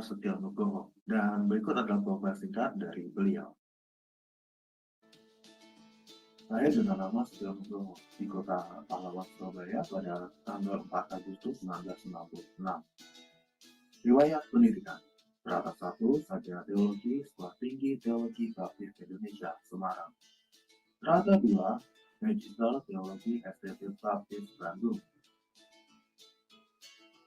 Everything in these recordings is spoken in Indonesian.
Setio Nugroho, dan berikut adalah profil singkat dari beliau. Saya dengan nama Setio Nugroho di kota Pahlawan, Surabaya pada tanggal 4 Agustus 1996. Riwayat pendidikan: Strata 1, Sarjana Teologi, Sekolah Tinggi Teologi Baptis Indonesia, Semarang. Strata 2, Magister Teologi STT Baptis Bandung.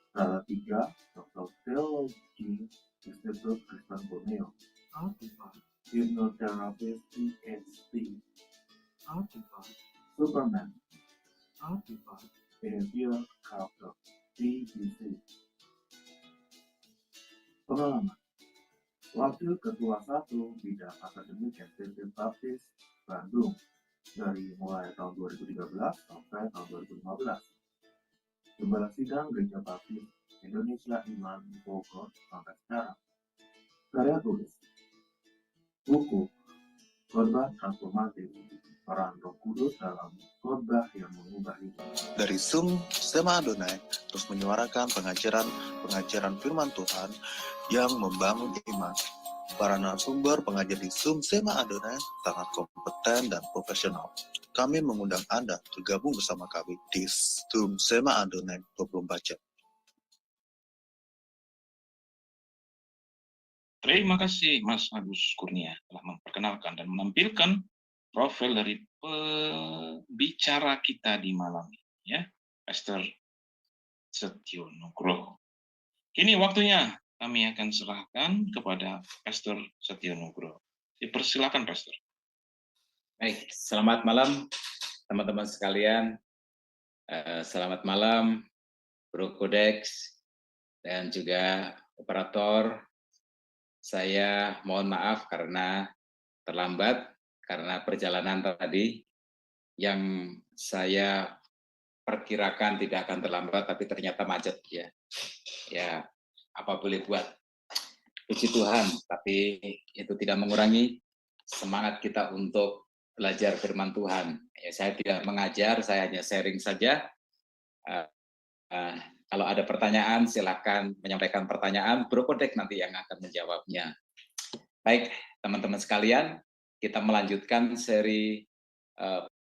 Strata 3, Doktor Teologi Institut Kristen Borneo. Hypnotherapist PhD. Superman. Behavior Character BBC. Pengalaman: Wakil Ketua 1 Bidang Akademik STT Baptis Bandung dari mulai tahun 2013 sampai tahun 2015. Gembala Sidang Gereja Baptis Indonesia Iman Bogor sampai sekarang. Karya tulis: buku Khotbah Transformatif, Peran Roh Kudus dalam Khotbah yang Mengubah Hidup. Dari Zoom Sema Adonai terus menyuarakan pengajaran firman Tuhan yang membangun iman. Para narasumber pengajar di Zoom Sema Adonai sangat kompeten dan profesional. Kami mengundang Anda bergabung bersama kami di Zoom Sema Adonai 24 jam. Terima kasih Mas Agus Kurnia telah memperkenalkan dan menampilkan profil dari pembicara kita di malam ini, ya, Pastor Setio Nugroho. Kini waktunya kami akan serahkan kepada Pastor Setio Nugroho. Dipersilakan, Pastor. Baik, selamat malam teman-teman sekalian. Selamat malam Bro Kodex dan juga operator. Saya mohon maaf karena terlambat, karena perjalanan tadi yang saya perkirakan tidak akan terlambat, tapi ternyata macet ya. Ya, apa boleh buat. Puji Tuhan, tapi itu tidak mengurangi semangat kita untuk belajar firman Tuhan. Ya, saya tidak mengajar, saya hanya sharing saja. Kalau ada pertanyaan, silakan menyampaikan pertanyaan. Bro Kodek nanti yang akan menjawabnya. Baik, teman-teman sekalian, kita melanjutkan seri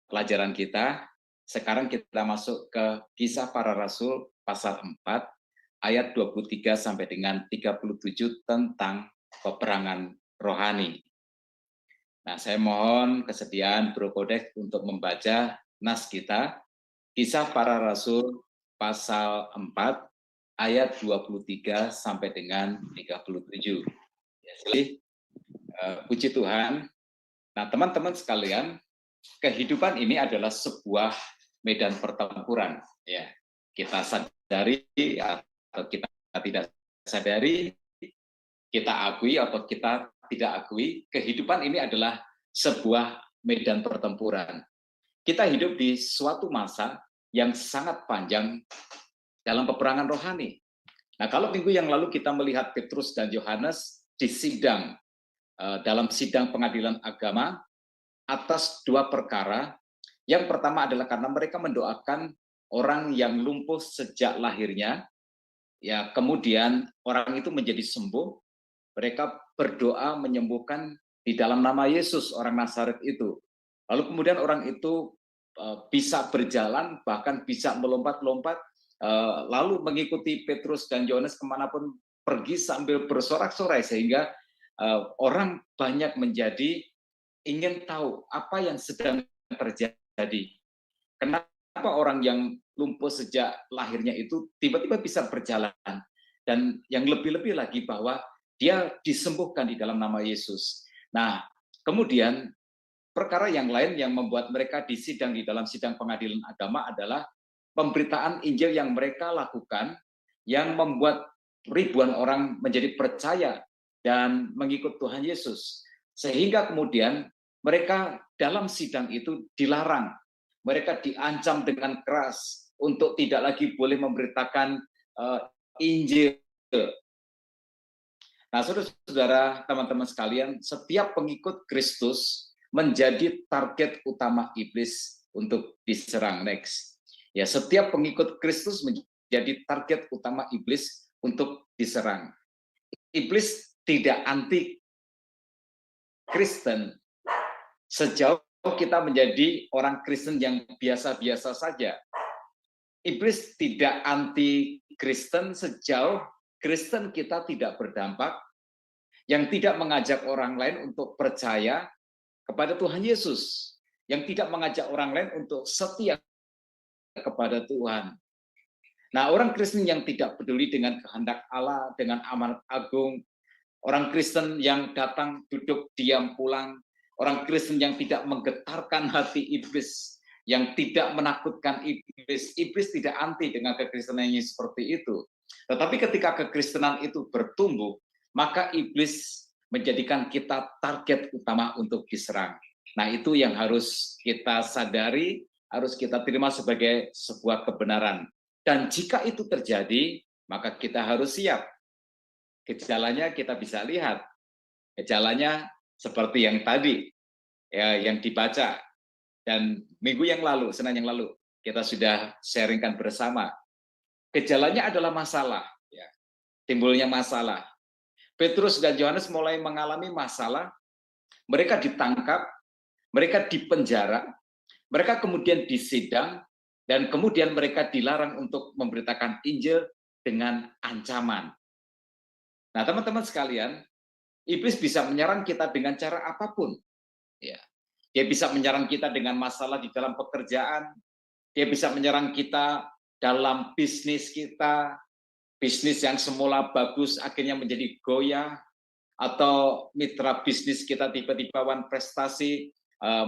pelajaran kita. Sekarang kita masuk ke Kisah Para Rasul pasal 4, ayat 23 sampai dengan 37 tentang peperangan rohani. Nah, saya mohon kesediaan Bro Kodek untuk membaca nas kita, Kisah Para Rasul pasal 4 ayat 23 sampai dengan 37. Ya, puji Tuhan. Nah, teman-teman sekalian, kehidupan ini adalah sebuah medan pertempuran. Ya, kita sadari atau kita tidak sadari, kita akui atau kita tidak akui, kehidupan ini adalah sebuah medan pertempuran. Kita hidup di suatu masa yang sangat panjang dalam peperangan rohani. Nah, kalau minggu yang lalu kita melihat Petrus dan Yohanes di sidang, dalam sidang pengadilan agama atas dua perkara. Yang pertama adalah karena mereka mendoakan orang yang lumpuh sejak lahirnya, ya, kemudian orang itu menjadi sembuh. Mereka berdoa menyembuhkan di dalam nama Yesus, orang Nazaret itu. Lalu kemudian orang itu bisa berjalan, bahkan bisa melompat-lompat, lalu mengikuti Petrus dan Yohanes kemanapun pergi sambil bersorak-sorai, sehingga orang banyak menjadi ingin tahu apa yang sedang terjadi. Kenapa orang yang lumpuh sejak lahirnya itu tiba-tiba bisa berjalan, dan yang lebih-lebih lagi bahwa dia disembuhkan di dalam nama Yesus. Nah, kemudian perkara yang lain yang membuat mereka disidang di dalam sidang pengadilan agama adalah pemberitaan Injil yang mereka lakukan, yang membuat ribuan orang menjadi percaya dan mengikut Tuhan Yesus. Sehingga kemudian mereka dalam sidang itu dilarang, mereka diancam dengan keras untuk tidak lagi boleh memberitakan Injil. Nah, saudara-saudara, teman-teman sekalian, setiap pengikut Kristus menjadi target utama iblis untuk diserang. Next. Ya, setiap pengikut Kristus menjadi target utama iblis untuk diserang. iblis tidak anti Kristen sejauh kita menjadi orang Kristen yang biasa-biasa saja. Iblis tidak anti Kristen sejauh Kristen kita tidak berdampak, yang tidak mengajak orang lain untuk percaya kepada Tuhan Yesus, yang tidak mengajak orang lain untuk setia kepada Tuhan. Nah, orang Kristen yang tidak peduli dengan kehendak Allah, dengan amanat agung, orang Kristen yang datang, duduk, diam, pulang, orang Kristen yang tidak menggetarkan hati iblis, yang tidak menakutkan iblis. Iblis tidak anti dengan kekristenan yang seperti itu. Tetapi ketika kekristenan itu bertumbuh, maka iblis menjadikan kita target utama untuk diserang. Nah, itu yang harus kita sadari, harus kita terima sebagai sebuah kebenaran. Dan jika itu terjadi, maka kita harus siap. Gejalanya kita bisa lihat. Gejalanya seperti yang tadi, ya, yang dibaca. Dan minggu yang lalu, Senin yang lalu, kita sudah sharingkan bersama. Gejalanya adalah masalah, ya, timbulnya masalah. Petrus dan Yohanes mulai mengalami masalah, mereka ditangkap, mereka dipenjara, mereka kemudian disidang, dan kemudian mereka dilarang untuk memberitakan Injil dengan ancaman. Nah, teman-teman sekalian, iblis bisa menyerang kita dengan cara apapun. Ya. Dia bisa menyerang kita dengan masalah di dalam pekerjaan, dia bisa menyerang kita dalam bisnis kita, bisnis yang semula bagus akhirnya menjadi goyah, atau mitra bisnis kita tiba-tiba prestasi,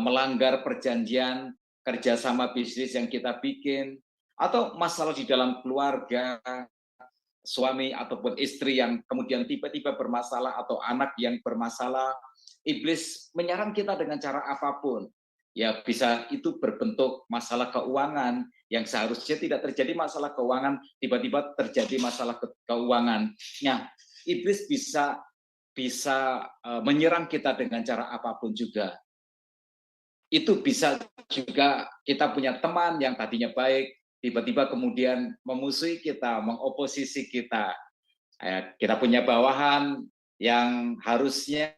melanggar perjanjian kerjasama bisnis yang kita bikin, atau masalah di dalam keluarga, suami ataupun istri yang kemudian tiba-tiba bermasalah, atau anak yang bermasalah. Iblis menyerang kita dengan cara apapun. Ya, bisa itu berbentuk masalah keuangan yang seharusnya tidak terjadi masalah keuangan, tiba-tiba terjadi masalah keuangan. Nah, iblis bisa menyerang kita dengan cara apapun juga. Itu bisa juga kita punya teman yang tadinya baik, tiba-tiba kemudian memusuhi kita, mengoposisi kita. Kita punya bawahan yang harusnya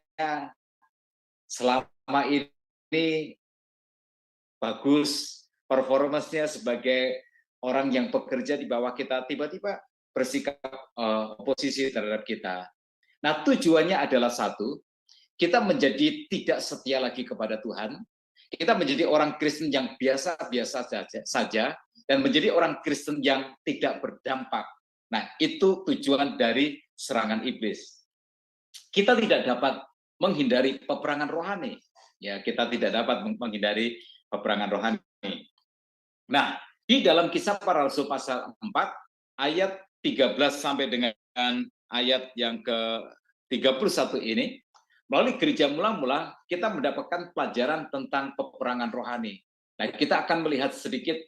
selama ini bagus performance-nya sebagai orang yang bekerja di bawah kita, tiba-tiba bersikap oposisi terhadap kita. Nah, tujuannya adalah satu, kita menjadi tidak setia lagi kepada Tuhan, kita menjadi orang Kristen yang biasa-biasa saja, dan menjadi orang Kristen yang tidak berdampak. Nah, itu tujuan dari serangan iblis. Kita tidak dapat menghindari peperangan rohani. Ya, kita tidak dapat menghindari peperangan rohani. Nah, di dalam Kisah Para Rasul pasal 4 ayat 13 sampai dengan ayat yang ke-31 ini, melalui gereja mula-mula kita mendapatkan pelajaran tentang peperangan rohani. Nah, kita akan melihat sedikit,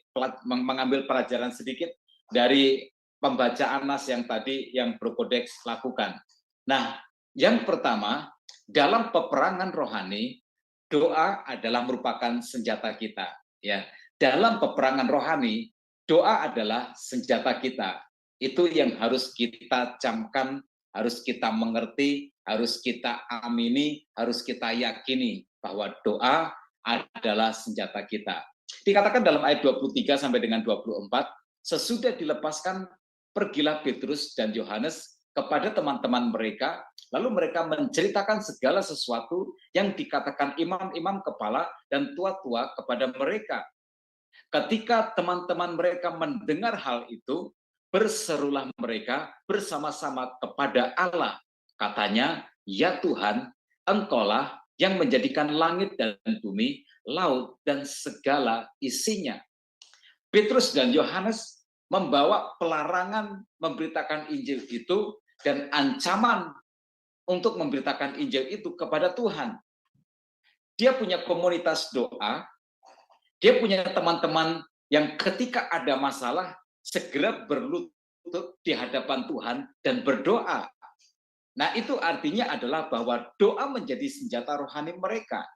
mengambil pelajaran sedikit dari pembacaan nas yang tadi yang Bro Kodex lakukan. Nah, yang pertama, dalam peperangan rohani, doa adalah merupakan senjata kita. Ya, dalam peperangan rohani, doa adalah senjata kita. Itu yang harus kita camkan, harus kita mengerti, harus kita amini, harus kita yakini bahwa doa adalah senjata kita. Dikatakan dalam ayat 23 sampai dengan 24, sesudah dilepaskan, pergilah Petrus dan Yohanes kepada teman-teman mereka, lalu mereka menceritakan segala sesuatu yang dikatakan imam-imam kepala dan tua-tua kepada mereka. Ketika teman-teman mereka mendengar hal itu, berserulah mereka bersama-sama kepada Allah. Katanya, ya Tuhan, Engkaulah yang menjadikan langit dan bumi, laut dan segala isinya. Petrus dan Yohanes membawa pelarangan memberitakan Injil itu dan ancaman untuk memberitakan Injil itu kepada Tuhan. Dia punya komunitas doa, dia punya teman-teman yang ketika ada masalah segera berlutut di hadapan Tuhan dan berdoa. Nah, itu artinya adalah bahwa doa menjadi senjata rohani mereka.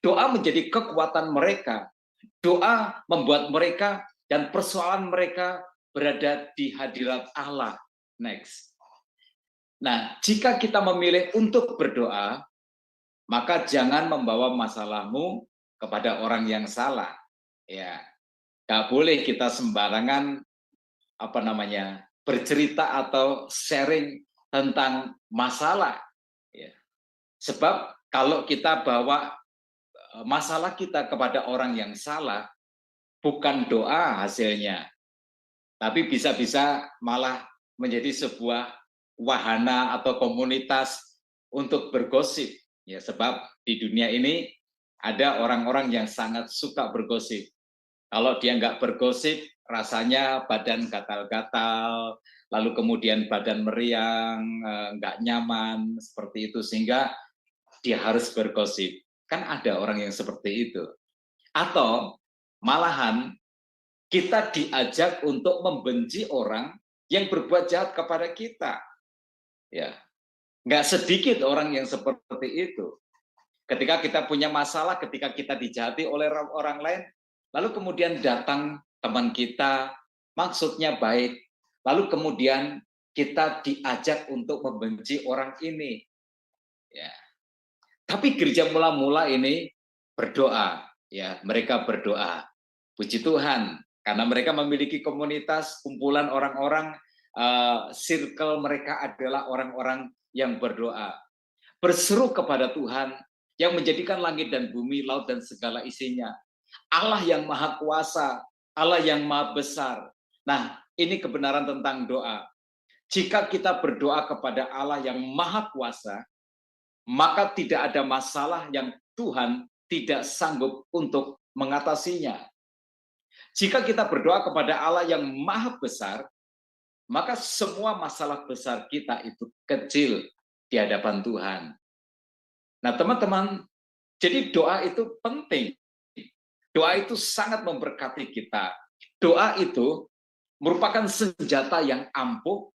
Doa menjadi kekuatan mereka. Doa membuat mereka dan persoalan mereka berada di hadirat Allah. Next. Nah, jika kita memilih untuk berdoa, maka jangan membawa masalahmu kepada orang yang salah. Ya, nggak boleh kita sembarangan bercerita atau sharing tentang masalah. Ya. Sebab kalau kita bawa masalah kita kepada orang yang salah, bukan doa hasilnya, tapi bisa-bisa malah menjadi sebuah wahana atau komunitas untuk bergosip. Ya, sebab di dunia ini ada orang-orang yang sangat suka bergosip. Kalau dia nggak bergosip, rasanya badan gatal-gatal, lalu kemudian badan meriang, nggak nyaman, seperti itu. Sehingga dia harus bergosip. Kan ada orang yang seperti itu. Atau malahan kita diajak untuk membenci orang yang berbuat jahat kepada kita. Ya, nggak sedikit orang yang seperti itu. Ketika kita punya masalah, ketika kita dijahati oleh orang lain, lalu kemudian datang teman kita, maksudnya baik, lalu kemudian kita diajak untuk membenci orang ini. Ya. Tapi gereja mula-mula ini berdoa, ya, mereka berdoa. Puji Tuhan, karena mereka memiliki komunitas, kumpulan orang-orang, circle mereka adalah orang-orang yang berdoa. Berseru kepada Tuhan yang menjadikan langit dan bumi, laut dan segala isinya. Allah yang maha kuasa, Allah yang maha besar. Nah, ini kebenaran tentang doa. Jika kita berdoa kepada Allah yang maha kuasa, maka tidak ada masalah yang Tuhan tidak sanggup untuk mengatasinya. Jika kita berdoa kepada Allah yang maha besar, maka semua masalah besar kita itu kecil di hadapan Tuhan. Nah, teman-teman, jadi doa itu penting. Doa itu sangat memberkati kita. Doa itu merupakan senjata yang ampuh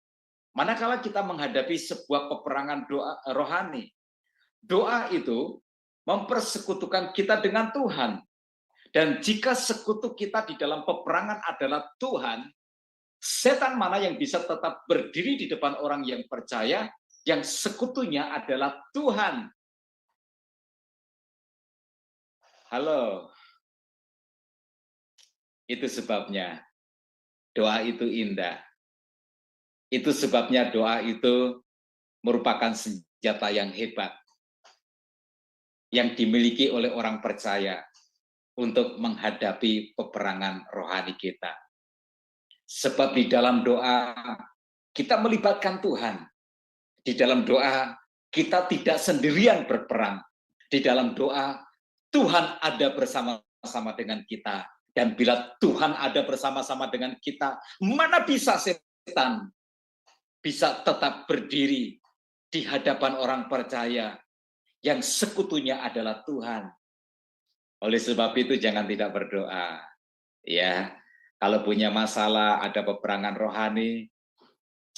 manakala kita menghadapi sebuah peperangan doa rohani. Doa itu mempersekutukan kita dengan Tuhan. Dan jika sekutu kita di dalam peperangan adalah Tuhan, setan mana yang bisa tetap berdiri di depan orang yang percaya, yang sekutunya adalah Tuhan. Halo. Itu sebabnya doa itu indah. Itu sebabnya doa itu merupakan senjata yang hebat yang dimiliki oleh orang percaya untuk menghadapi peperangan rohani kita. Sebab di dalam doa kita melibatkan Tuhan. Di dalam doa kita tidak sendirian berperang. Di dalam doa Tuhan ada bersama-sama dengan kita. Dan bila Tuhan ada bersama-sama dengan kita, mana bisa setan bisa tetap berdiri di hadapan orang percaya yang sekutunya adalah Tuhan. Oleh sebab itu jangan tidak berdoa. Ya, kalau punya masalah, ada peperangan rohani,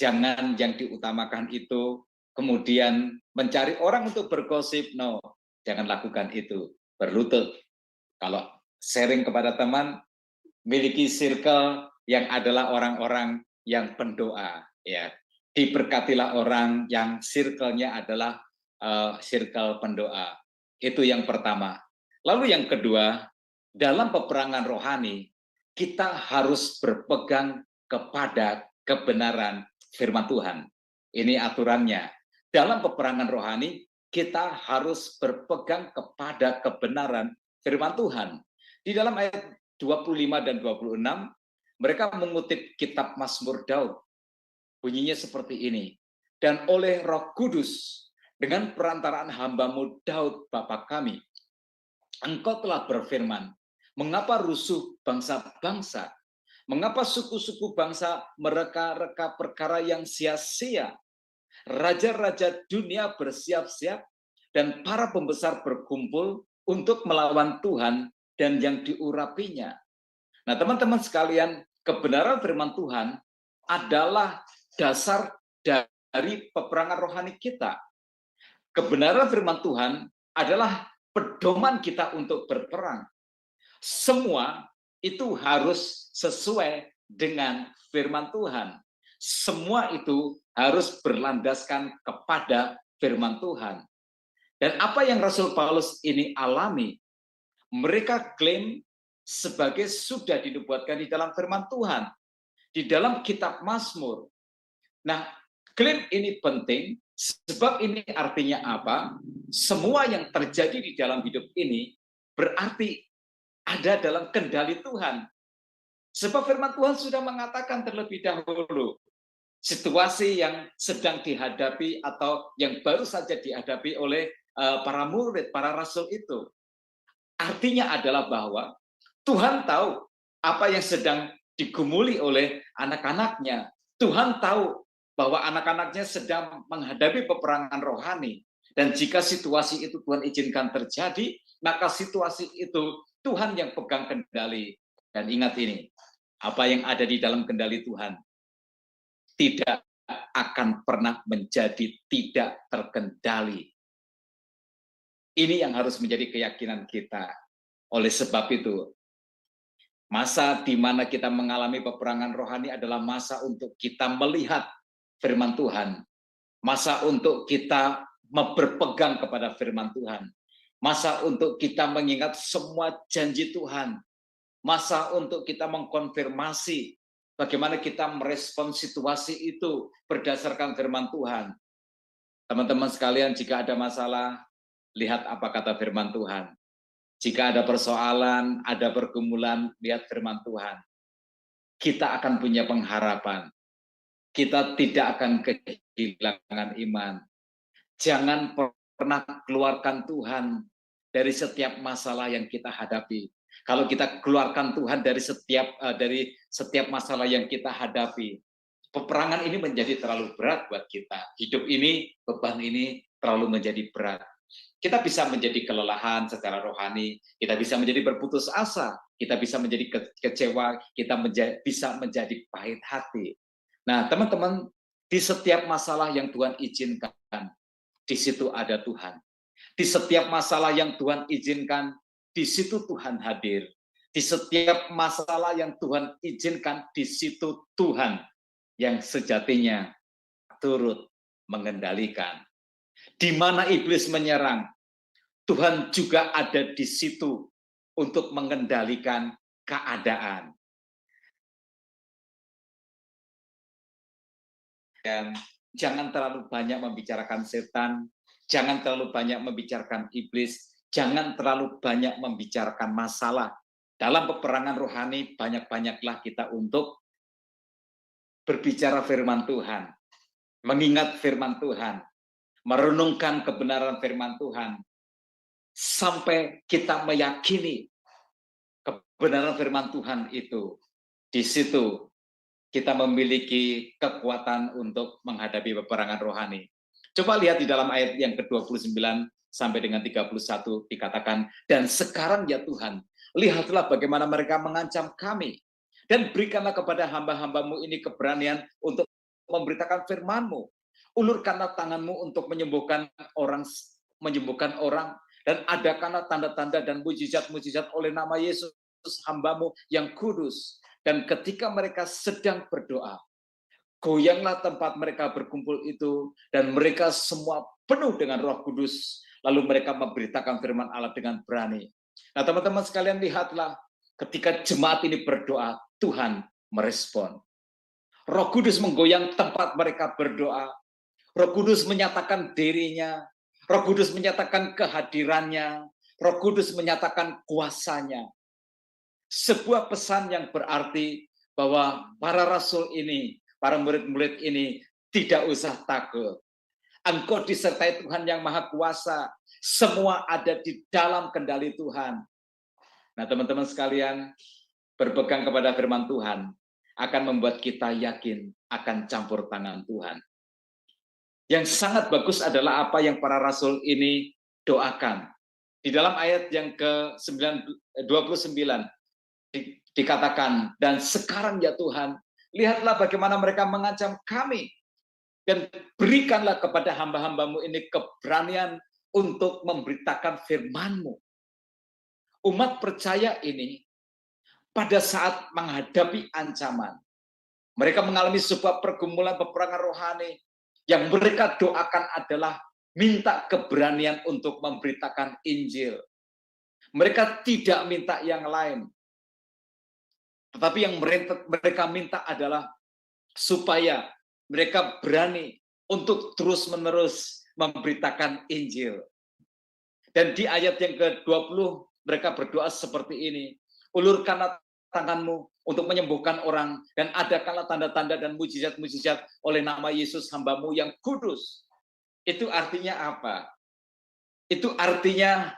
jangan yang diutamakan itu kemudian mencari orang untuk bergosip. No, jangan lakukan itu. Berlutut. Kalau sharing kepada teman, miliki circle yang adalah orang-orang yang pendoa. Ya, diberkatilah orang yang circle-nya adalah circle pendoa. Itu yang pertama. Lalu yang kedua, dalam peperangan rohani, kita harus berpegang kepada kebenaran firman Tuhan. Ini aturannya. Dalam peperangan rohani, kita harus berpegang kepada kebenaran firman Tuhan. Di dalam ayat 25 dan 26, mereka mengutip kitab Mazmur Daud. Bunyinya seperti ini. Dan oleh Roh Kudus, dengan perantaraan hamba-Mu Daud, Bapa kami, Engkau telah berfirman, mengapa rusuh bangsa-bangsa? Mengapa suku-suku bangsa mereka-reka perkara yang sia-sia? Raja-raja dunia bersiap-siap dan para pembesar berkumpul untuk melawan Tuhan dan yang diurapinya. Nah, teman-teman sekalian, kebenaran firman Tuhan adalah dasar dari peperangan rohani kita. Kebenaran firman Tuhan adalah pedoman kita untuk berperang. Semua itu harus sesuai dengan firman Tuhan. Semua itu harus berlandaskan kepada firman Tuhan. Dan apa yang Rasul Paulus ini alami, mereka klaim sebagai sudah dinubuatkan di dalam firman Tuhan, di dalam kitab Mazmur. Nah, klaim ini penting, sebab ini artinya apa? Semua yang terjadi di dalam hidup ini berarti ada dalam kendali Tuhan. Sebab firman Tuhan sudah mengatakan terlebih dahulu, situasi yang sedang dihadapi atau yang baru saja dihadapi oleh para murid, para rasul itu. Artinya adalah bahwa Tuhan tahu apa yang sedang digumuli oleh anak-anaknya. Tuhan tahu bahwa anak-anaknya sedang menghadapi peperangan rohani. Dan jika situasi itu Tuhan izinkan terjadi, maka situasi itu Tuhan yang pegang kendali. Dan ingat ini, apa yang ada di dalam kendali Tuhan tidak akan pernah menjadi tidak terkendali. Ini yang harus menjadi keyakinan kita. Oleh sebab itu, masa di mana kita mengalami peperangan rohani adalah masa untuk kita melihat firman Tuhan. Masa untuk kita berpegang kepada firman Tuhan. Masa untuk kita mengingat semua janji Tuhan. Masa untuk kita mengkonfirmasi bagaimana kita merespon situasi itu berdasarkan firman Tuhan. Teman-teman sekalian, jika ada masalah, lihat apa kata firman Tuhan. Jika ada persoalan, ada pergumulan, lihat firman Tuhan. Kita akan punya pengharapan. Kita tidak akan kehilangan iman. Jangan pernah keluarkan Tuhan dari setiap masalah yang kita hadapi. Kalau kita keluarkan Tuhan dari setiap masalah yang kita hadapi, peperangan ini menjadi terlalu berat buat kita. Hidup ini, beban ini terlalu menjadi berat. Kita bisa menjadi kelelahan secara rohani, kita bisa menjadi berputus asa, kita bisa menjadi kecewa, kita bisa menjadi pahit hati. Nah, teman-teman, di setiap masalah yang Tuhan izinkan, di situ ada Tuhan. Di setiap masalah yang Tuhan izinkan, di situ Tuhan hadir. Di setiap masalah yang Tuhan izinkan, di situ Tuhan yang sejatinya turut mengendalikan. Di mana iblis menyerang, Tuhan juga ada di situ untuk mengendalikan keadaan. Dan jangan terlalu banyak membicarakan setan, jangan terlalu banyak membicarakan iblis, jangan terlalu banyak membicarakan masalah. Dalam peperangan rohani, banyak-banyaklah kita untuk berbicara firman Tuhan, mengingat firman Tuhan, merenungkan kebenaran firman Tuhan, sampai kita meyakini kebenaran firman Tuhan itu. Di situ kita memiliki kekuatan untuk menghadapi peperangan rohani. Coba lihat di dalam ayat yang ke-29 sampai dengan 31 dikatakan, dan sekarang ya Tuhan, lihatlah bagaimana mereka mengancam kami, dan berikanlah kepada hamba-hambamu ini keberanian untuk memberitakan firman-Mu. Ulurkanlah tangan-Mu untuk menyembuhkan orang, dan adakanlah tanda-tanda dan mujizat-mujizat oleh nama Yesus hamba-Mu yang kudus. Dan ketika mereka sedang berdoa, goyanglah tempat mereka berkumpul itu, dan mereka semua penuh dengan Roh Kudus. Lalu mereka memberitakan firman Allah dengan berani. Nah, teman-teman sekalian, lihatlah ketika jemaat ini berdoa, Tuhan merespon. Roh Kudus menggoyang tempat mereka berdoa. Roh Kudus menyatakan dirinya. Roh Kudus menyatakan kehadirannya. Roh Kudus menyatakan kuasanya. Sebuah pesan yang berarti bahwa para rasul ini, para murid-murid ini tidak usah takut. Engkau disertai Tuhan yang Maha Kuasa. Semua ada di dalam kendali Tuhan. Nah, teman-teman sekalian, berpegang kepada firman Tuhan akan membuat kita yakin akan campur tangan Tuhan. Yang sangat bagus adalah apa yang para rasul ini doakan. Di dalam ayat yang ke-29 dikatakan, dan sekarang ya Tuhan, lihatlah bagaimana mereka mengancam kami, dan berikanlah kepada hamba-hambamu ini keberanian untuk memberitakan firman-Mu. Umat percaya ini pada saat menghadapi ancaman, Mereka mengalami sebuah pergumulan peperangan rohani. Yang mereka doakan adalah minta keberanian untuk memberitakan Injil. Mereka tidak minta yang lain. Tetapi yang mereka minta adalah supaya mereka berani untuk terus-menerus memberitakan Injil. Dan di ayat yang ke-20 mereka berdoa seperti ini. Ulurkanlah tanganmu untuk menyembuhkan orang, dan adakanlah tanda-tanda dan mujizat-mujizat oleh nama Yesus hamba-Mu yang kudus. Itu artinya apa? Itu artinya,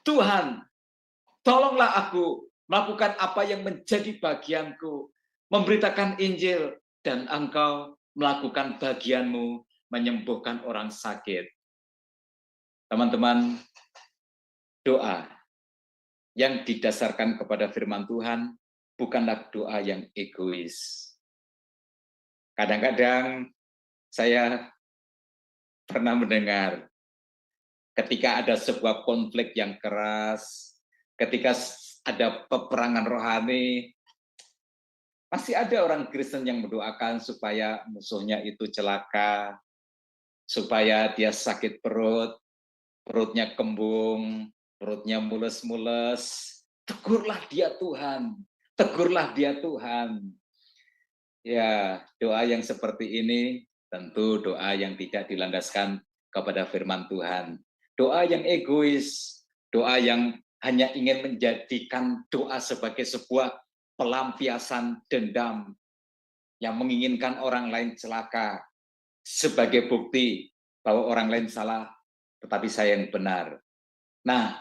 Tuhan, tolonglah aku melakukan apa yang menjadi bagianku, memberitakan Injil, dan Engkau melakukan bagianmu, menyembuhkan orang sakit. Teman-teman, doa yang didasarkan kepada firman Tuhan bukanlah doa yang egois. Kadang-kadang saya pernah mendengar ketika ada sebuah konflik yang keras, ketika ada peperangan rohani, pasti ada orang Kristen yang mendoakan supaya musuhnya itu celaka, supaya dia sakit perut, perutnya kembung, perutnya mules-mules. Tegurlah dia Tuhan, tegurlah dia Tuhan. Ya, doa yang seperti ini tentu doa yang tidak dilandaskan kepada firman Tuhan. Doa yang egois, doa yang hanya ingin menjadikan doa sebagai sebuah pelampiasan dendam yang menginginkan orang lain celaka sebagai bukti bahwa orang lain salah, tetapi saya yang benar. Nah,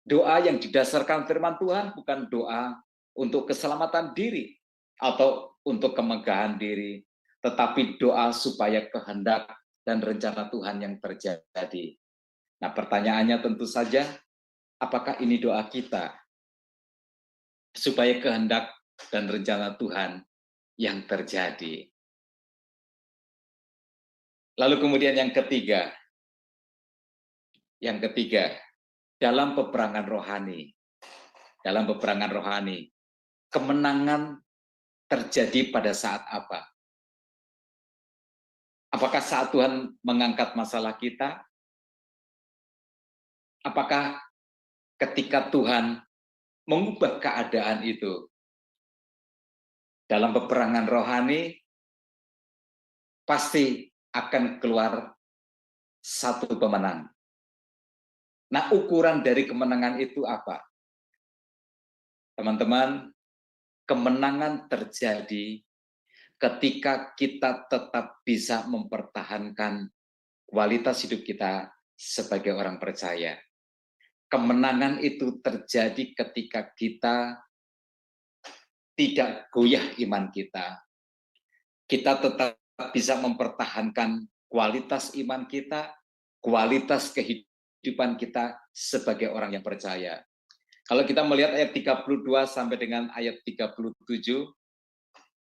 doa yang didasarkan firman Tuhan bukan doa untuk keselamatan diri atau untuk kemegahan diri, tetapi doa supaya kehendak dan rencana Tuhan yang terjadi. Nah, pertanyaannya tentu saja, apakah ini doa kita supaya kehendak dan rencana Tuhan yang terjadi? Lalu kemudian yang ketiga, dalam peperangan rohani, kemenangan terjadi pada saat apa? Apakah saat Tuhan mengangkat masalah kita? Apakah ketika Tuhan mengubah keadaan itu? Dalam peperangan rohani, pasti akan keluar satu pemenang. Nah, ukuran dari kemenangan itu apa? Teman-teman, kemenangan terjadi ketika kita tetap bisa mempertahankan kualitas hidup kita sebagai orang percaya. Kemenangan itu terjadi ketika kita tidak goyah iman kita. Kita tetap bisa mempertahankan kualitas iman kita, kualitas kehidupan kita sebagai orang yang percaya. Kalau kita melihat ayat 32 sampai dengan ayat 37,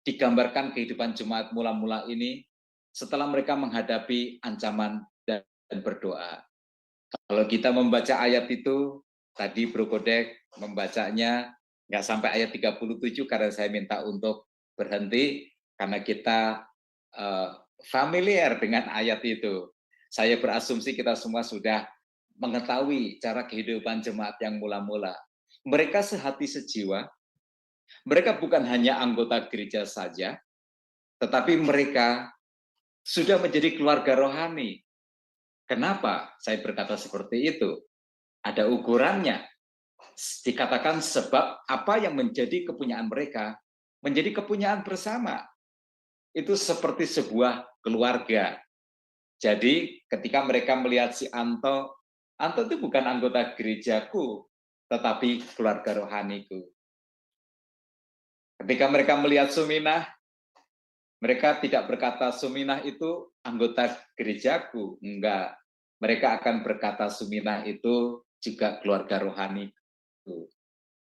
digambarkan kehidupan jemaat mula-mula ini setelah mereka menghadapi ancaman dan berdoa. Kalau kita membaca ayat itu, tadi Bro Kodek membacanya nggak sampai ayat 37 karena saya minta untuk berhenti, karena kita familiar dengan ayat itu. Saya berasumsi kita semua sudah mengetahui cara kehidupan jemaat yang mula-mula. Mereka sehati sejiwa, mereka bukan hanya anggota gereja saja, tetapi mereka sudah menjadi keluarga rohani. Kenapa saya berkata seperti itu? Ada ukurannya. Dikatakan sebab apa yang menjadi kepunyaan mereka, menjadi kepunyaan bersama. Itu seperti sebuah keluarga. Jadi ketika mereka melihat si Anto itu bukan anggota gerejaku, tetapi keluarga rohaniku. Ketika mereka melihat Suminah, mereka tidak berkata Suminah itu anggota gerejaku, enggak. Mereka akan berkata Suminah itu juga keluarga rohaniku.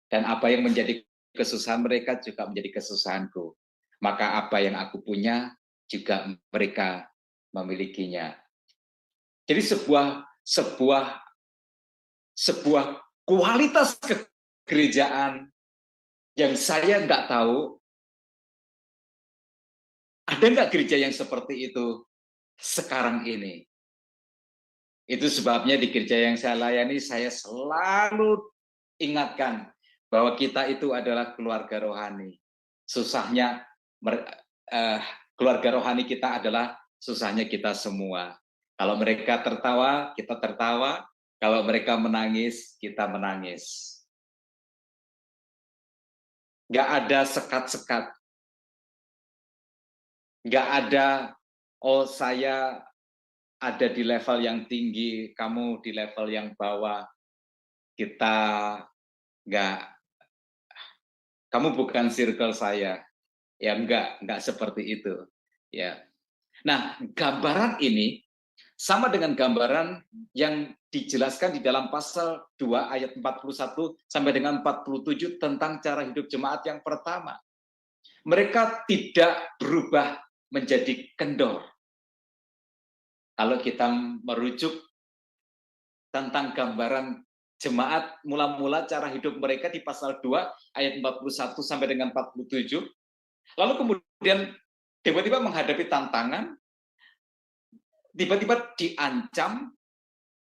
Dan apa yang menjadi kesusahan mereka juga menjadi kesusahanku. Maka apa yang aku punya juga mereka memilikinya. Jadi sebuah kualitas kegerejaan yang saya nggak tahu Ada nggak gereja yang seperti itu sekarang ini? Itu sebabnya di gereja yang saya layani, saya selalu ingatkan bahwa kita itu adalah keluarga rohani. Susahnya, keluarga rohani kita adalah susahnya kita semua. Kalau mereka tertawa, kita tertawa. Kalau mereka menangis, kita menangis. Nggak ada sekat-sekat. Nggak ada, oh saya ada di level yang tinggi, kamu di level yang bawah. Kita nggak, kamu bukan circle saya. Ya nggak seperti itu. Ya. Nah, gambaran ini sama dengan gambaran yang dijelaskan di dalam pasal 2 ayat 41 sampai dengan 47 tentang cara hidup jemaat yang pertama. Mereka tidak berubah menjadi kendor. Kalau kita merujuk tentang gambaran jemaat mula-mula cara hidup mereka di pasal 2 ayat 41 sampai dengan 47, lalu kemudian tiba-tiba menghadapi tantangan, tiba-tiba diancam,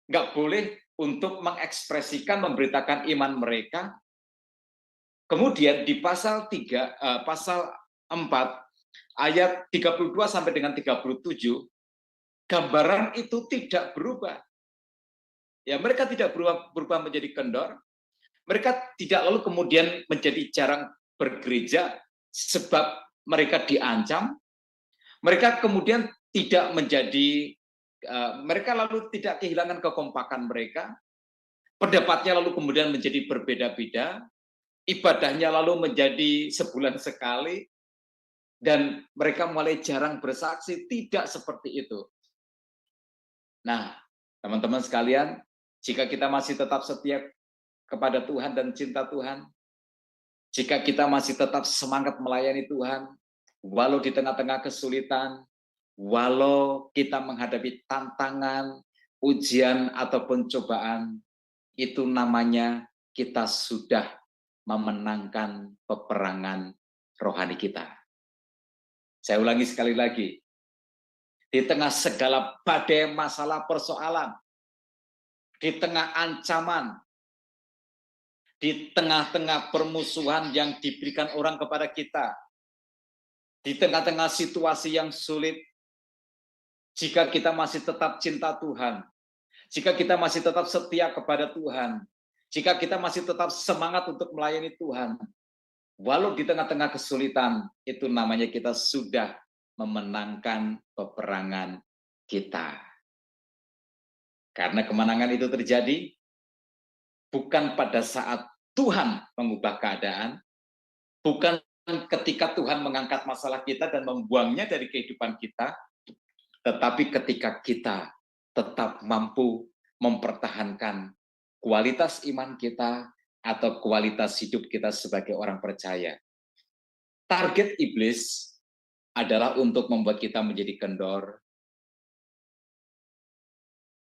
nggak boleh untuk mengekspresikan, memberitakan iman mereka. Kemudian di pasal 4 ayat 32 sampai dengan 37, gambaran itu tidak berubah. Ya, mereka tidak berubah menjadi kendor. Mereka tidak lalu kemudian menjadi jarang bergereja sebab mereka diancam. Mereka kemudian tidak menjadi, mereka lalu tidak kehilangan kekompakan mereka. Pendapatnya lalu kemudian menjadi berbeda-beda. Ibadahnya lalu menjadi sebulan sekali. Dan mereka mulai jarang bersaksi. Tidak seperti itu. Nah, teman-teman sekalian, jika kita masih tetap setia kepada Tuhan dan cinta Tuhan, jika kita masih tetap semangat melayani Tuhan, walau di tengah-tengah kesulitan, walau kita menghadapi tantangan, ujian, ataupun cobaan, itu namanya kita sudah memenangkan peperangan rohani kita. Saya ulangi sekali lagi, di tengah segala badai masalah persoalan, di tengah ancaman, di tengah-tengah permusuhan yang diberikan orang kepada kita, di tengah-tengah situasi yang sulit, jika kita masih tetap cinta Tuhan, jika kita masih tetap setia kepada Tuhan, jika kita masih tetap semangat untuk melayani Tuhan, walau di tengah-tengah kesulitan, itu namanya kita sudah memenangkan peperangan kita. Karena kemenangan itu terjadi bukan pada saat Tuhan mengubah keadaan, bukan ketika Tuhan mengangkat masalah kita dan membuangnya dari kehidupan kita, tetapi ketika kita tetap mampu mempertahankan kualitas iman kita atau kualitas hidup kita sebagai orang percaya. Target iblis adalah untuk membuat kita menjadi kendor,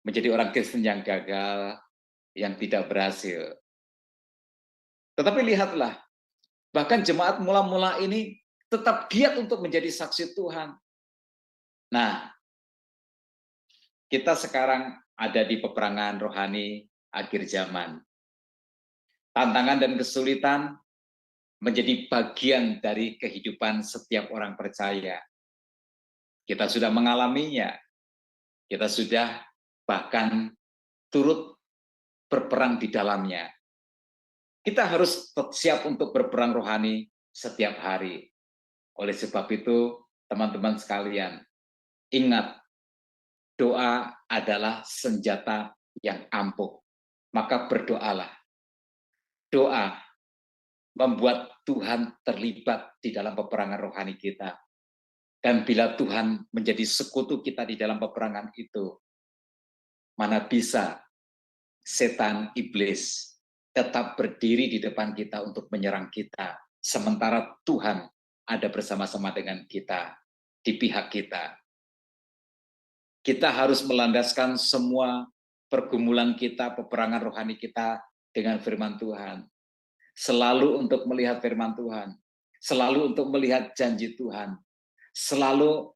menjadi orang Kristen yang gagal, yang tidak berhasil. Tetapi lihatlah, bahkan jemaat mula-mula ini tetap giat untuk menjadi saksi Tuhan. Nah, kita sekarang ada di peperangan rohani akhir zaman. Tantangan dan kesulitan menjadi bagian dari kehidupan setiap orang percaya. Kita sudah mengalaminya. Kita sudah bahkan turut berperang di dalamnya. Kita harus siap untuk berperang rohani setiap hari. Oleh sebab itu, teman-teman sekalian, ingat, doa adalah senjata yang ampuh. Maka berdoalah. Doa membuat Tuhan terlibat di dalam peperangan rohani kita. Dan bila Tuhan menjadi sekutu kita di dalam peperangan itu, mana bisa setan iblis tetap berdiri di depan kita untuk menyerang kita, sementara Tuhan ada bersama-sama dengan kita, di pihak kita. Kita harus melandaskan semua pergumulan kita, peperangan rohani kita dengan firman Tuhan. Selalu untuk melihat firman Tuhan, selalu untuk melihat janji Tuhan, selalu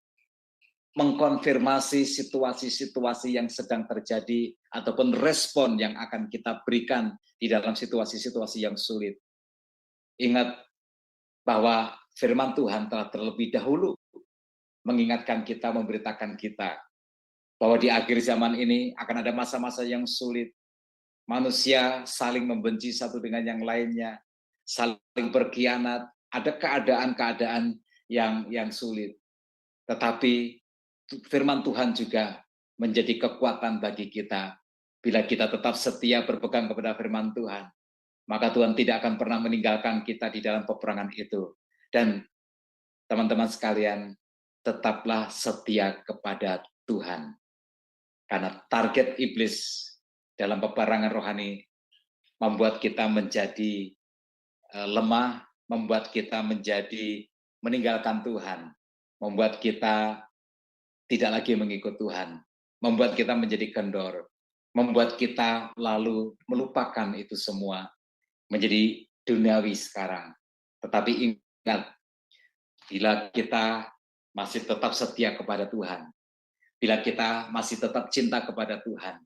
mengkonfirmasi situasi-situasi yang sedang terjadi ataupun respon yang akan kita berikan di dalam situasi-situasi yang sulit. Ingat bahwa firman Tuhan telah terlebih dahulu mengingatkan kita, memberitakan kita bahwa di akhir zaman ini akan ada masa-masa yang sulit. Manusia saling membenci satu dengan yang lainnya, saling berkhianat, ada keadaan-keadaan yang sulit. Tetapi firman Tuhan juga menjadi kekuatan bagi kita. Bila kita tetap setia berpegang kepada firman Tuhan, maka Tuhan tidak akan pernah meninggalkan kita di dalam peperangan itu. Dan teman-teman sekalian, tetaplah setia kepada Tuhan. Karena target iblis dalam peperangan rohani membuat kita menjadi lemah, membuat kita menjadi meninggalkan Tuhan, membuat kita tidak lagi mengikut Tuhan, membuat kita menjadi kendor, membuat kita lalu melupakan itu semua, menjadi duniawi sekarang. Tetapi ingat, bila kita masih tetap setia kepada Tuhan, bila kita masih tetap cinta kepada Tuhan,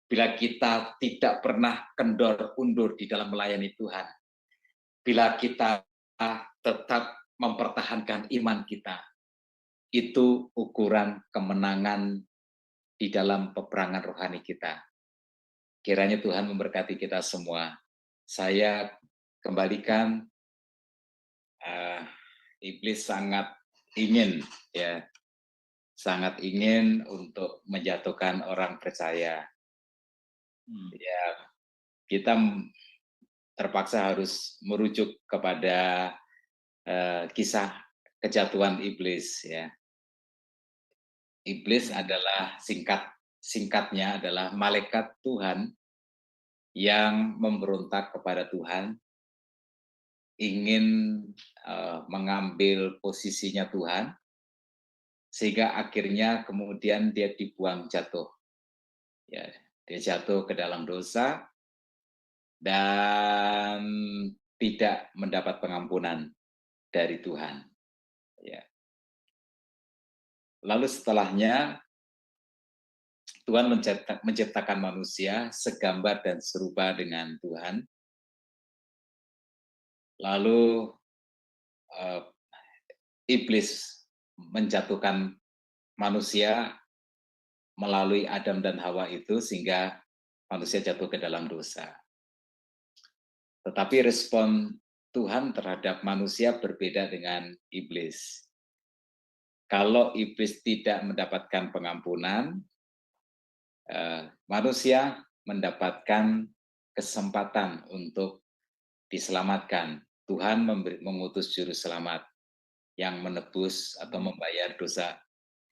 bila kita tidak pernah kendor undur di dalam melayani Tuhan, bila kita tetap mempertahankan iman kita, itu ukuran kemenangan di dalam peperangan rohani kita. Kiranya Tuhan memberkati kita semua. Saya kembalikan, iblis sangat ingin untuk menjatuhkan orang percaya. Ya, kita terpaksa harus merujuk kepada kisah kejatuhan iblis, ya. Iblis adalah singkatnya adalah malaikat Tuhan yang memberontak kepada Tuhan, ingin mengambil posisinya Tuhan, sehingga akhirnya kemudian dia dibuang jatuh. Ya, dia jatuh ke dalam dosa dan tidak mendapat pengampunan dari Tuhan. Ya. Lalu setelahnya Tuhan menciptakan manusia segambar dan serupa dengan Tuhan. Lalu iblis menjatuhkan manusia melalui Adam dan Hawa itu sehingga manusia jatuh ke dalam dosa. Tetapi respon Tuhan terhadap manusia berbeda dengan iblis. Kalau iblis tidak mendapatkan pengampunan, manusia mendapatkan kesempatan untuk diselamatkan. Tuhan mengutus juru selamat yang menebus atau membayar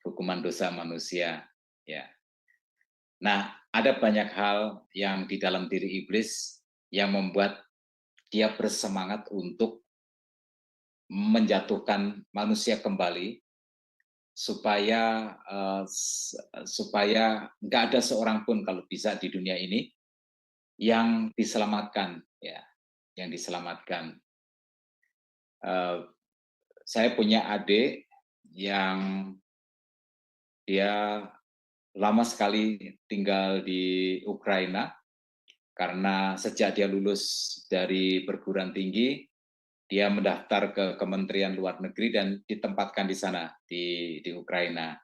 hukuman dosa manusia. Ya. Nah, ada banyak hal yang di dalam diri iblis yang membuat dia bersemangat untuk menjatuhkan manusia kembali, supaya nggak ada seorang pun kalau bisa di dunia ini yang diselamatkan, ya, yang diselamatkan. Saya punya adik yang dia lama sekali tinggal di Ukraina karena sejak dia lulus dari perguruan tinggi, dia mendaftar ke Kementerian Luar Negeri dan ditempatkan di sana, di Ukraina.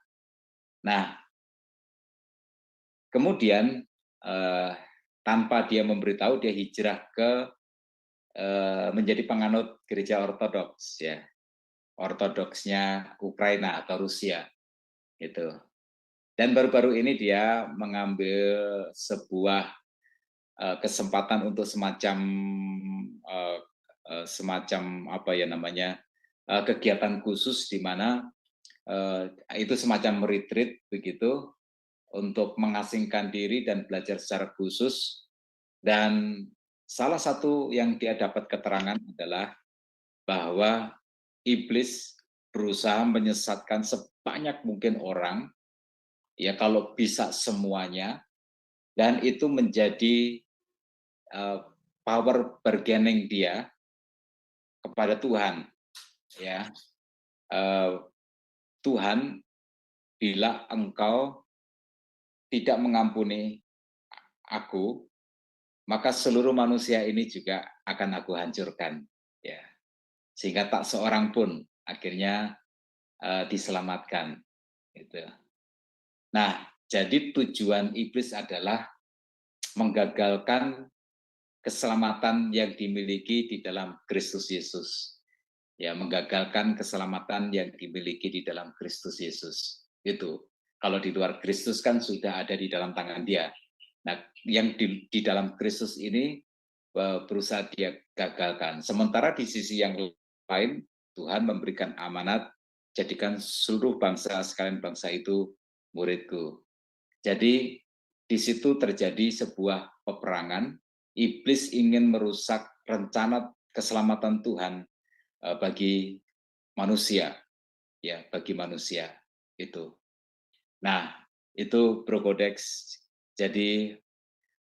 Nah, kemudian tanpa dia memberitahu, dia hijrah ke menjadi penganut gereja Ortodoks, ya, Ortodoksnya Ukraina atau Rusia, gitu. Dan baru-baru ini dia mengambil sebuah kesempatan untuk semacam apa ya namanya, kegiatan khusus di mana itu semacam retreat begitu untuk mengasingkan diri dan belajar secara khusus. Dan salah satu yang dia dapat keterangan adalah bahwa iblis berusaha menyesatkan sebanyak mungkin orang, ya kalau bisa semuanya, dan itu menjadi power bargaining dia kepada Tuhan, ya. Tuhan, bila engkau tidak mengampuni aku, maka seluruh manusia ini juga akan aku hancurkan. Ya, sehingga tak seorang pun akhirnya diselamatkan. Gitu. Nah, jadi tujuan iblis adalah menggagalkan keselamatan yang dimiliki di dalam Kristus Yesus. Ya, menggagalkan keselamatan yang dimiliki di dalam Kristus Yesus. Itu. Kalau di luar Kristus kan sudah ada di dalam tangan Dia. Nah, yang di dalam Kristus ini berusaha Dia gagalkan. Sementara di sisi yang lain, Tuhan memberikan amanat, jadikan seluruh bangsa sekalian bangsa itu muridku. Jadi di situ terjadi sebuah peperangan. Iblis ingin merusak rencana keselamatan Tuhan bagi manusia, ya, bagi manusia itu. Nah, itu Bro Kodex. Jadi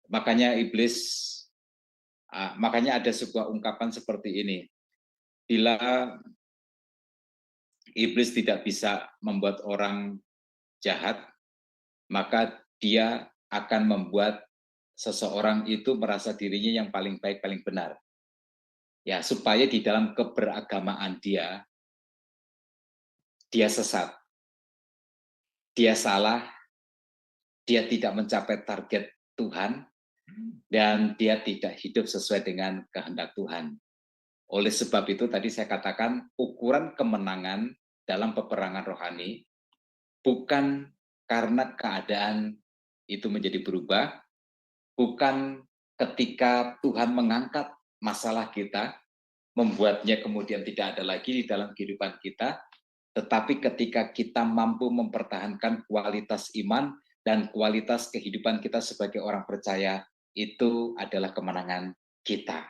makanya makanya ada sebuah ungkapan seperti ini. Bila iblis tidak bisa membuat orang jahat, maka dia akan membuat seseorang itu merasa dirinya yang paling baik, paling benar. Ya, supaya di dalam keberagamaan dia sesat, dia salah, dia tidak mencapai target Tuhan, dan dia tidak hidup sesuai dengan kehendak Tuhan. Oleh sebab itu tadi saya katakan ukuran kemenangan dalam peperangan rohani bukan karena keadaan itu menjadi berubah, bukan ketika Tuhan mengangkat masalah kita, membuatnya kemudian tidak ada lagi di dalam kehidupan kita, tetapi ketika kita mampu mempertahankan kualitas iman dan kualitas kehidupan kita sebagai orang percaya, itu adalah kemenangan kita.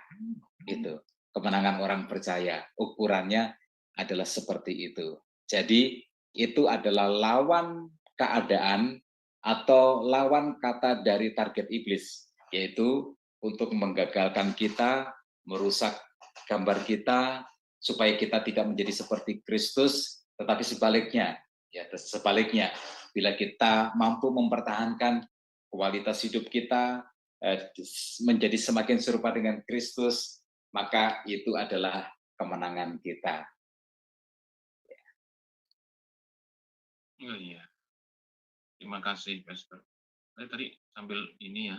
Itu kemenangan orang percaya, ukurannya adalah seperti itu. Jadi itu adalah lawan keadaan atau lawan kata dari target iblis, yaitu untuk menggagalkan kita, merusak gambar kita, supaya kita tidak menjadi seperti Kristus, tetapi sebaliknya, ya sebaliknya, bila kita mampu mempertahankan kualitas hidup kita menjadi semakin serupa dengan Kristus, maka itu adalah kemenangan kita. Oh iya. Terima kasih, Pastor. Saya tadi sambil ini ya,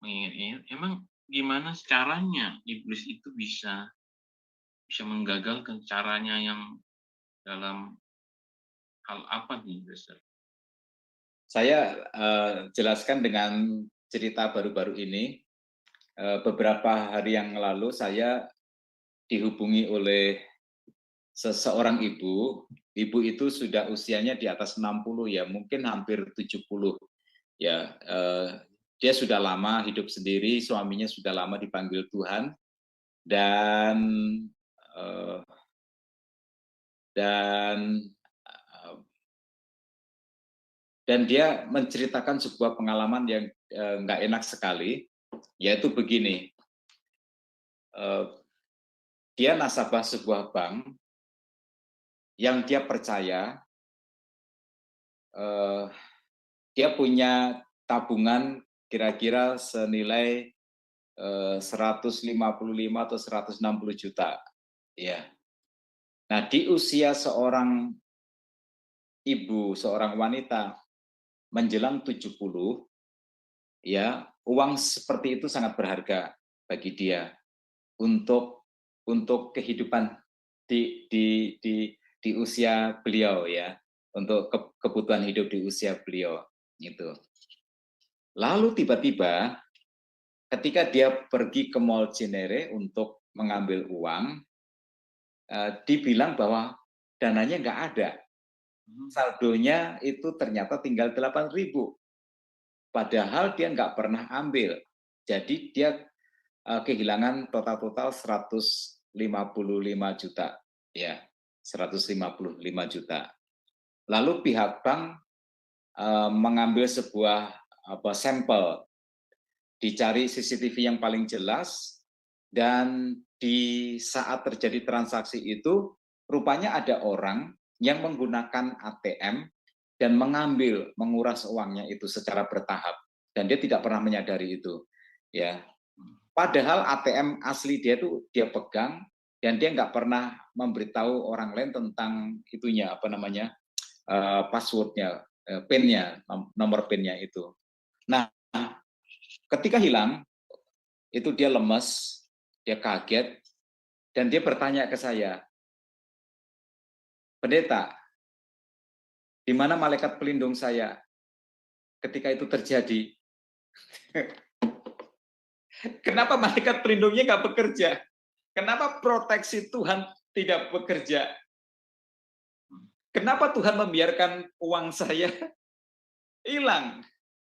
mengingat-ingat, emang gimana caranya iblis itu bisa menggagalkan, caranya yang dalam hal apa nih, Pastor? Saya jelaskan dengan cerita baru-baru ini. Beberapa hari yang lalu saya dihubungi oleh seseorang ibu. Ibu itu sudah usianya di atas 60 ya, mungkin hampir 70 ya. Dia sudah lama hidup sendiri, suaminya sudah lama dipanggil Tuhan, dan dia menceritakan sebuah pengalaman yang nggak enak sekali, yaitu begini. Dia nasabah sebuah bank yang dia percaya dia punya tabungan kira-kira senilai 155 atau 160 juta. Ya. Nah, di usia seorang ibu, seorang wanita menjelang 70, ya, uang seperti itu sangat berharga bagi dia untuk kehidupan di usia beliau, ya, untuk kebutuhan hidup di usia beliau itu. Lalu tiba-tiba ketika dia pergi ke Mall Cinere untuk mengambil uang, dibilang bahwa dananya nggak ada. Saldonya itu ternyata tinggal 8.000. Padahal dia nggak pernah ambil. Jadi dia kehilangan total 155 juta. Ya, 155 juta. Lalu pihak bank mengambil sebuah sampel, dicari CCTV yang paling jelas, dan di saat terjadi transaksi itu rupanya ada orang yang menggunakan ATM dan menguras uangnya itu secara bertahap, dan dia tidak pernah menyadari itu, ya. Padahal ATM asli dia tuh dia pegang dan dia nggak pernah memberitahu orang lain tentang itunya, apa namanya, passwordnya, PIN-nya, nomor PIN-nya itu. Nah, ketika hilang, itu dia lemes, dia kaget, dan dia bertanya ke saya, "Pendeta, di mana malaikat pelindung saya ketika itu terjadi?" Kenapa malaikat pelindungnya nggak bekerja? Kenapa proteksi Tuhan tidak bekerja? Kenapa Tuhan membiarkan uang saya hilang?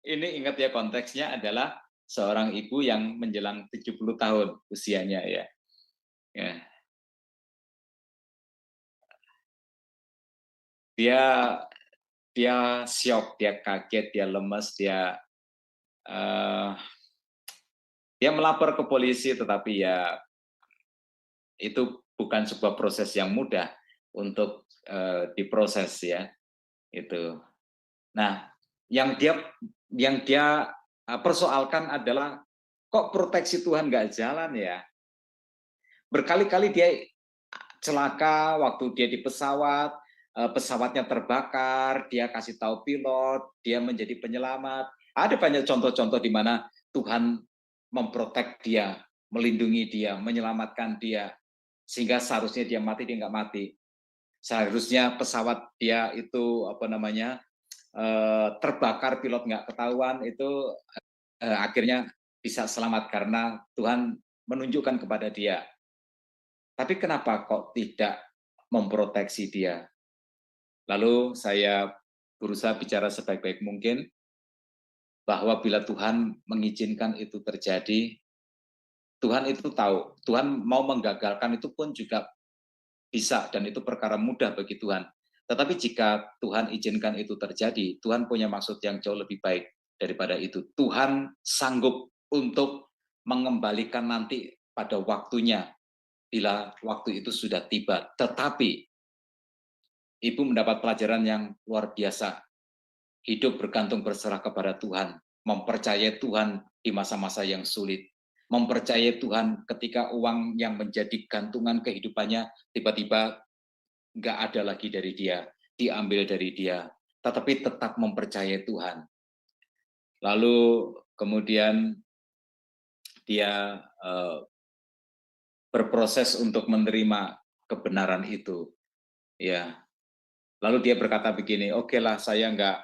Ini ingat ya, konteksnya adalah seorang ibu yang menjelang 70 tahun usianya, ya. Ya. Dia syok, dia kaget, dia lemes, dia melapor ke polisi, tetapi ya itu bukan sebuah proses yang mudah untuk diproses, ya. Itu. Nah, yang dia persoalkan adalah, kok proteksi Tuhan nggak jalan ya? Berkali-kali dia celaka waktu dia di pesawat, pesawatnya terbakar, dia kasih tahu pilot, dia menjadi penyelamat. Ada banyak contoh-contoh di mana Tuhan memprotek dia, melindungi dia, menyelamatkan dia, sehingga seharusnya dia mati, dia nggak mati. Seharusnya pesawat dia itu terbakar, pilot nggak ketahuan, itu akhirnya bisa selamat karena Tuhan menunjukkan kepada dia. Tapi kenapa kok tidak memproteksi dia? Lalu saya berusaha bicara sebaik-baik mungkin, bahwa bila Tuhan mengizinkan itu terjadi, Tuhan itu tahu, Tuhan mau menggagalkan itu pun juga bisa, dan itu perkara mudah bagi Tuhan. Tetapi jika Tuhan izinkan itu terjadi, Tuhan punya maksud yang jauh lebih baik daripada itu. Tuhan sanggup untuk mengembalikan nanti pada waktunya, bila waktu itu sudah tiba. Tetapi Ibu mendapat pelajaran yang luar biasa. Hidup bergantung berserah kepada Tuhan, mempercayai Tuhan di masa-masa yang sulit, mempercayai Tuhan ketika uang yang menjadi gantungan kehidupannya tiba-tiba nggak ada lagi dari dia, diambil dari dia, tetapi tetap mempercayai Tuhan. Lalu kemudian dia berproses untuk menerima kebenaran itu, ya. Lalu dia berkata begini, oke lah, saya nggak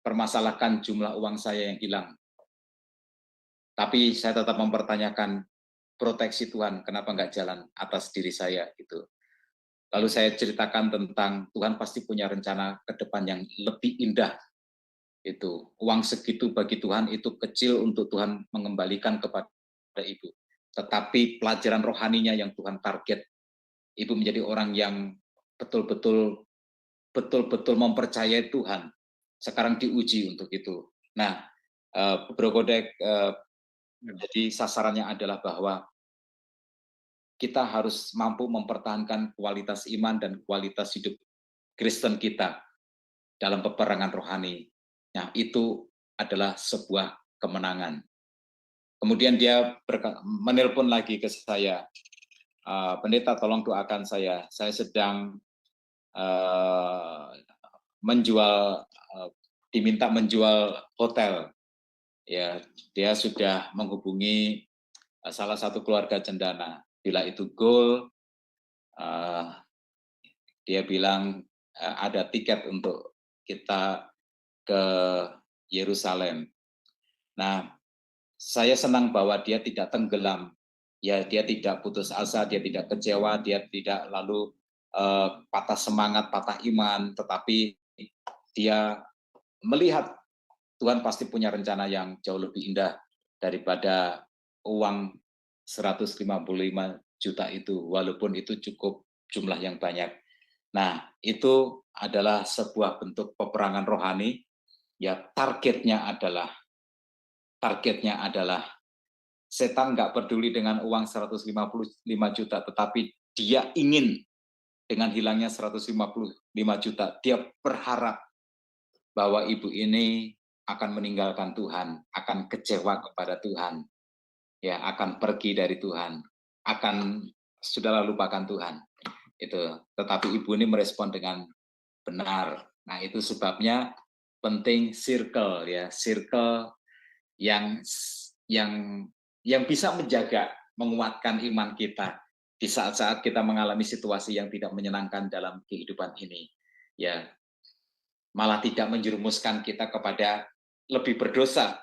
permasalahkan jumlah uang saya yang hilang, tapi saya tetap mempertanyakan proteksi Tuhan, kenapa nggak jalan atas diri saya itu. Lalu saya ceritakan tentang Tuhan pasti punya rencana ke depan yang lebih indah. Itu uang segitu bagi Tuhan itu kecil untuk Tuhan mengembalikan kepada Ibu. Tetapi pelajaran rohaninya yang Tuhan target, Ibu menjadi orang yang betul-betul mempercayai Tuhan. Sekarang diuji untuk itu. Nah, Bro Kodek, jadi sasarannya adalah bahwa kita harus mampu mempertahankan kualitas iman dan kualitas hidup Kristen kita dalam peperangan rohani. Nah, itu adalah sebuah kemenangan. Kemudian dia menelpon lagi ke saya, pendeta tolong doakan saya sedang diminta menjual hotel. Ya, dia sudah menghubungi salah satu keluarga cendana. Bila itu goal, dia bilang ada tiket untuk kita ke Yerusalem. Nah, saya senang bahwa dia tidak tenggelam. Ya, dia tidak putus asa, dia tidak kecewa, dia tidak lalu patah semangat, patah iman, tetapi dia melihat Tuhan pasti punya rencana yang jauh lebih indah daripada uang 155 juta itu, walaupun itu cukup jumlah yang banyak. Nah, itu adalah sebuah bentuk peperangan rohani. Ya, targetnya adalah setan nggak peduli dengan uang 155 juta, tetapi dia ingin dengan hilangnya 155 juta, dia berharap bahwa ibu ini akan meninggalkan Tuhan, akan kecewa kepada Tuhan, ya, akan pergi dari Tuhan, akan sudahlah lupakan Tuhan. Itu. Tetapi ibu ini merespon dengan benar. Nah, itu sebabnya penting circle, ya, circle yang yang yang bisa menjaga, menguatkan iman kita di saat-saat kita mengalami situasi yang tidak menyenangkan dalam kehidupan ini. Ya, malah tidak menjerumuskan kita kepada lebih berdosa,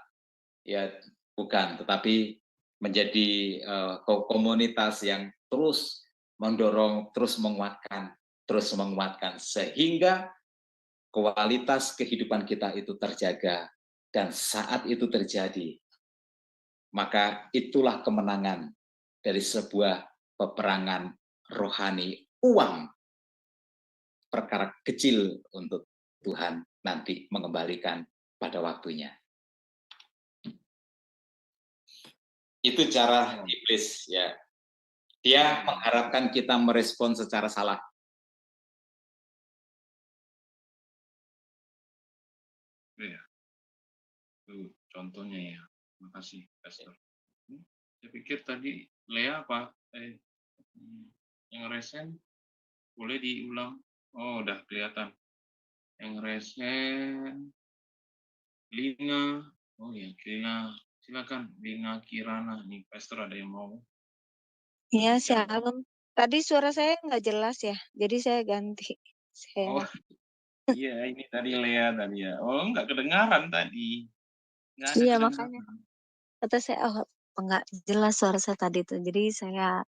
ya, bukan, tetapi menjadi komunitas yang terus mendorong, terus menguatkan sehingga kualitas kehidupan kita itu terjaga. Dan saat itu terjadi, maka itulah kemenangan dari sebuah peperangan rohani. Uang perkara kecil untuk Tuhan nanti mengembalikan pada waktunya. Itu cara iblis, ya. Dia mengharapkan kita merespon secara salah. Iya. Itu contohnya ya. Terima kasih, Pastor. Saya pikir tadi Lea apa? Yang resen boleh diulang? Oh, udah kelihatan. Yang resen Lina. Oh ya, Lina. Silakan Lina Kirana. Nih, Pastor ada yang mau. Iya, shalom. Tadi suara saya nggak jelas ya, jadi saya ganti. Oh, iya, ini tadi Lea tadi ya. Oh, nggak kedengaran tadi. Nggak ada Iya, kedengaran. makanya kata saya, oh nggak jelas suara saya tadi itu. Jadi saya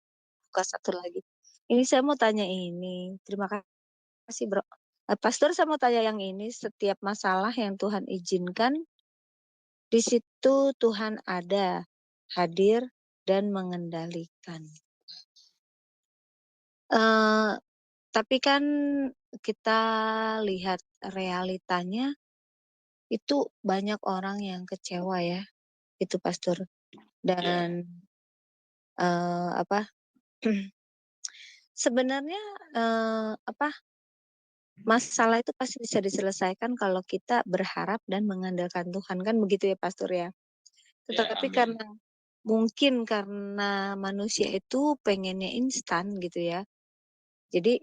buka satu lagi. Ini saya mau tanya ini. Terima kasih, Bro. Pastor, saya mau tanya yang ini. Setiap masalah yang Tuhan izinkan, di situ Tuhan ada, hadir, dan mengendalikan. Tapi kan kita lihat realitanya, itu banyak orang yang kecewa ya, itu Pastor. Dan sebenarnya masalah itu pasti bisa diselesaikan kalau kita berharap dan mengandalkan Tuhan, kan begitu ya Pastor ya. Tetapi mungkin karena manusia itu pengennya instan gitu ya, jadi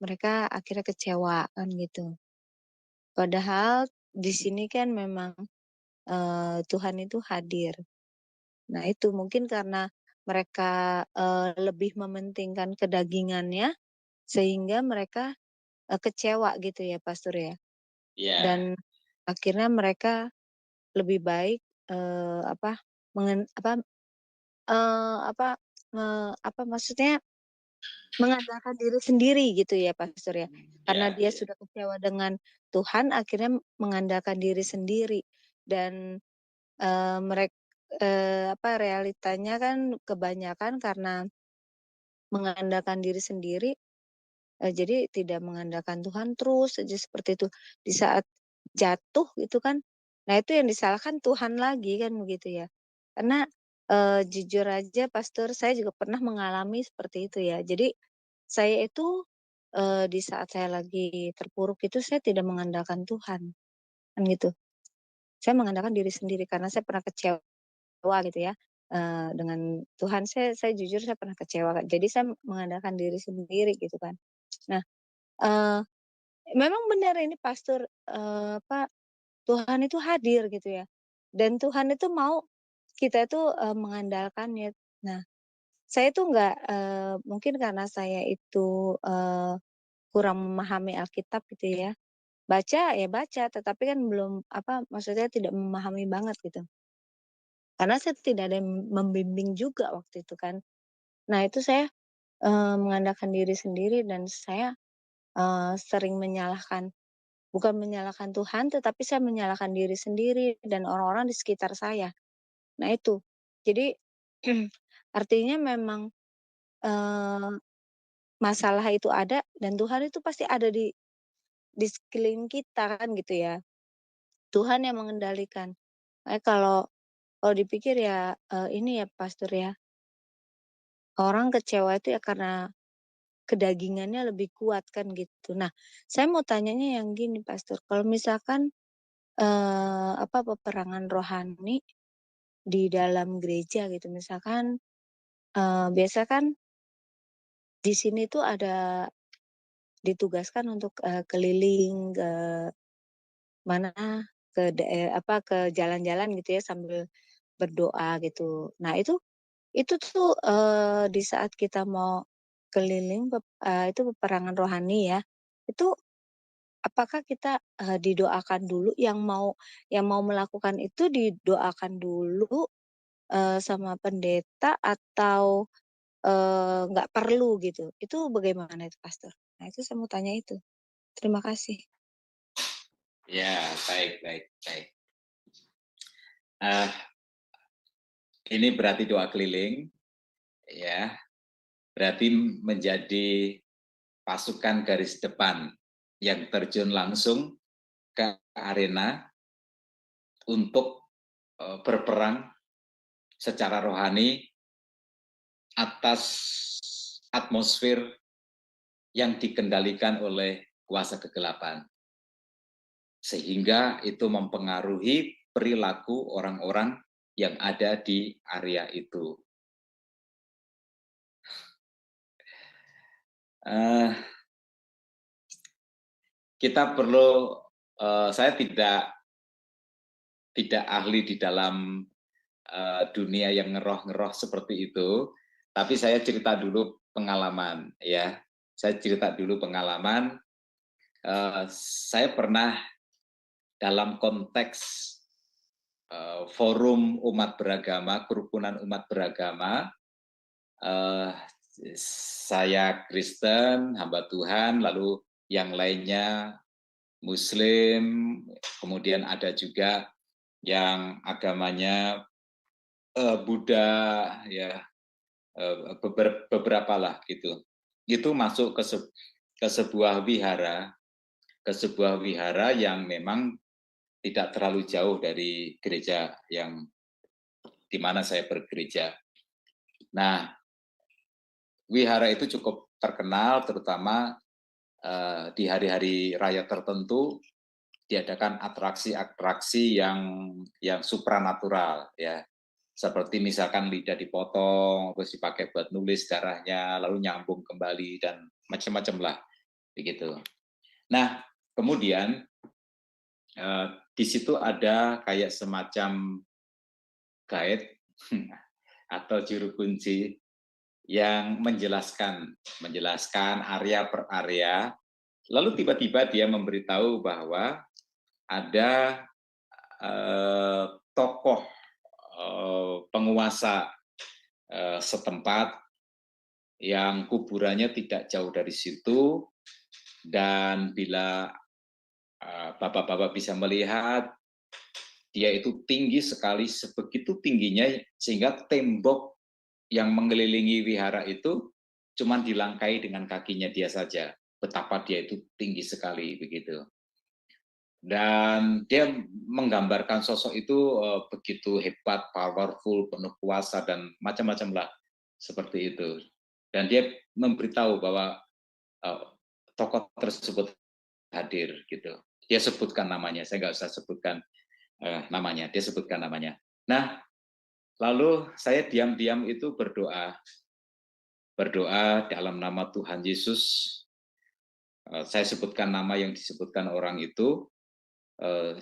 mereka akhirnya kecewa kan gitu. Padahal di sini kan memang Tuhan itu hadir. Nah itu mungkin karena mereka lebih mementingkan kedagingannya, sehingga mereka kecewa gitu ya Pastor ya. Dan akhirnya mereka lebih baik maksudnya mengandalkan diri sendiri gitu ya Pastor ya. Karena dia sudah kecewa dengan Tuhan, akhirnya mengandalkan diri sendiri. Dan realitanya kan kebanyakan karena mengandalkan diri sendiri, jadi tidak mengandalkan Tuhan, terus saja seperti itu. Di saat jatuh gitu kan, nah itu yang disalahkan Tuhan lagi kan begitu ya. Karena jujur aja Pastor, saya juga pernah mengalami seperti itu ya. Jadi saya itu di saat saya lagi terpuruk itu saya tidak mengandalkan Tuhan, kan gitu. Saya mengandalkan diri sendiri karena saya pernah kecewa gitu ya, dengan Tuhan. Saya jujur saya pernah kecewa, jadi saya mengandalkan diri sendiri gitu kan. Nah, memang benar ini Pastor, Tuhan itu hadir gitu ya, dan Tuhan itu mau kita itu mengandalkannya. Nah, saya itu nggak, mungkin karena saya itu kurang memahami Alkitab gitu ya, baca ya baca, tetapi kan belum maksudnya tidak memahami banget gitu. Karena saya tidak ada yang membimbing juga waktu itu kan. Nah itu saya mengandalkan diri sendiri, dan saya sering bukan menyalahkan Tuhan, tetapi saya menyalahkan diri sendiri dan orang-orang di sekitar saya. Nah itu. Jadi artinya memang masalah itu ada, dan Tuhan itu pasti ada di sekeliling kita kan gitu ya. Tuhan yang mengendalikan. Kalau dipikir ya, ini ya Pastor ya, orang kecewa itu ya karena kedagingannya lebih kuat kan gitu. Nah, saya mau tanyanya yang gini Pastor, kalau misalkan peperangan rohani di dalam gereja gitu, misalkan biasa kan di sini tuh ada ditugaskan untuk keliling ke mana, ke jalan-jalan gitu ya sambil berdoa gitu. Nah itu tuh, di saat kita mau keliling itu peperangan rohani ya, itu apakah kita, didoakan dulu yang mau melakukan itu didoakan dulu, sama pendeta atau, nggak perlu gitu? Itu bagaimana itu, Pastor? Nah, itu saya mau tanya itu. Terima kasih. Ya, baik, baik, baik. Eh, ini berarti doa keliling, ya. Berarti menjadi pasukan garis depan yang terjun langsung ke arena untuk berperang secara rohani atas atmosfer yang dikendalikan oleh kuasa kegelapan. Sehingga itu mempengaruhi perilaku orang-orang yang ada di area itu. Kita perlu, saya tidak ahli di dalam dunia yang ngeroh-ngeroh seperti itu, tapi saya cerita dulu pengalaman ya. Saya cerita dulu pengalaman. Saya pernah dalam konteks forum umat beragama, kerukunan umat beragama. Saya Kristen, hamba Tuhan, lalu yang lainnya Muslim, kemudian ada juga yang agamanya Buddha, ya beberapa lah gitu. Itu masuk ke sebuah wihara yang memang tidak terlalu jauh dari gereja yang di mana saya bergereja. Nah, wihara itu cukup terkenal, terutama di hari-hari raya tertentu diadakan atraksi-atraksi yang supranatural, ya. Seperti misalkan lidah dipotong, terus dipakai buat nulis darahnya, lalu nyambung kembali dan macam-macam lah, begitu. Nah, kemudian di situ ada kayak semacam guide atau juru kunci yang menjelaskan area per area, lalu tiba-tiba dia memberitahu bahwa ada tokoh penguasa setempat yang kuburannya tidak jauh dari situ, dan bila bapak-bapak bisa melihat, dia itu tinggi sekali, sebegitu tingginya sehingga tembok yang mengelilingi wihara itu cuma dilangkai dengan kakinya dia saja. Betapa dia itu tinggi sekali begitu. Dan dia menggambarkan sosok itu begitu hebat, powerful, penuh kuasa dan macam-macam lah seperti itu. Dan dia memberitahu bahwa tokoh tersebut hadir gitu. Dia sebutkan namanya, saya nggak usah sebutkan namanya, dia sebutkan namanya. Nah, lalu saya diam-diam itu berdoa dalam nama Tuhan Yesus. Saya sebutkan nama yang disebutkan orang itu.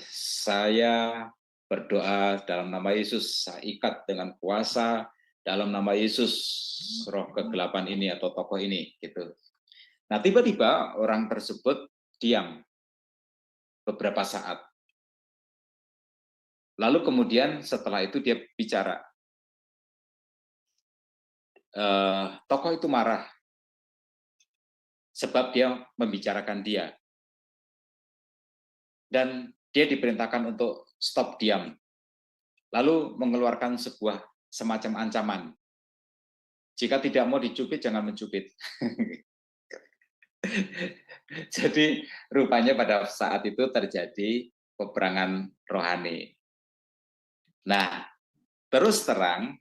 Saya berdoa dalam nama Yesus, saya ikat dengan kuasa dalam nama Yesus roh kegelapan ini atau tokoh ini gitu. Nah, tiba-tiba orang tersebut diam beberapa saat. Lalu kemudian setelah itu dia bicara. Tokoh itu marah sebab dia membicarakan dia. Dan dia diperintahkan untuk stop diam. Lalu mengeluarkan sebuah semacam ancaman. Jika tidak mau dicubit, jangan mencubit. Jadi rupanya pada saat itu terjadi peperangan rohani. Nah, terus terang,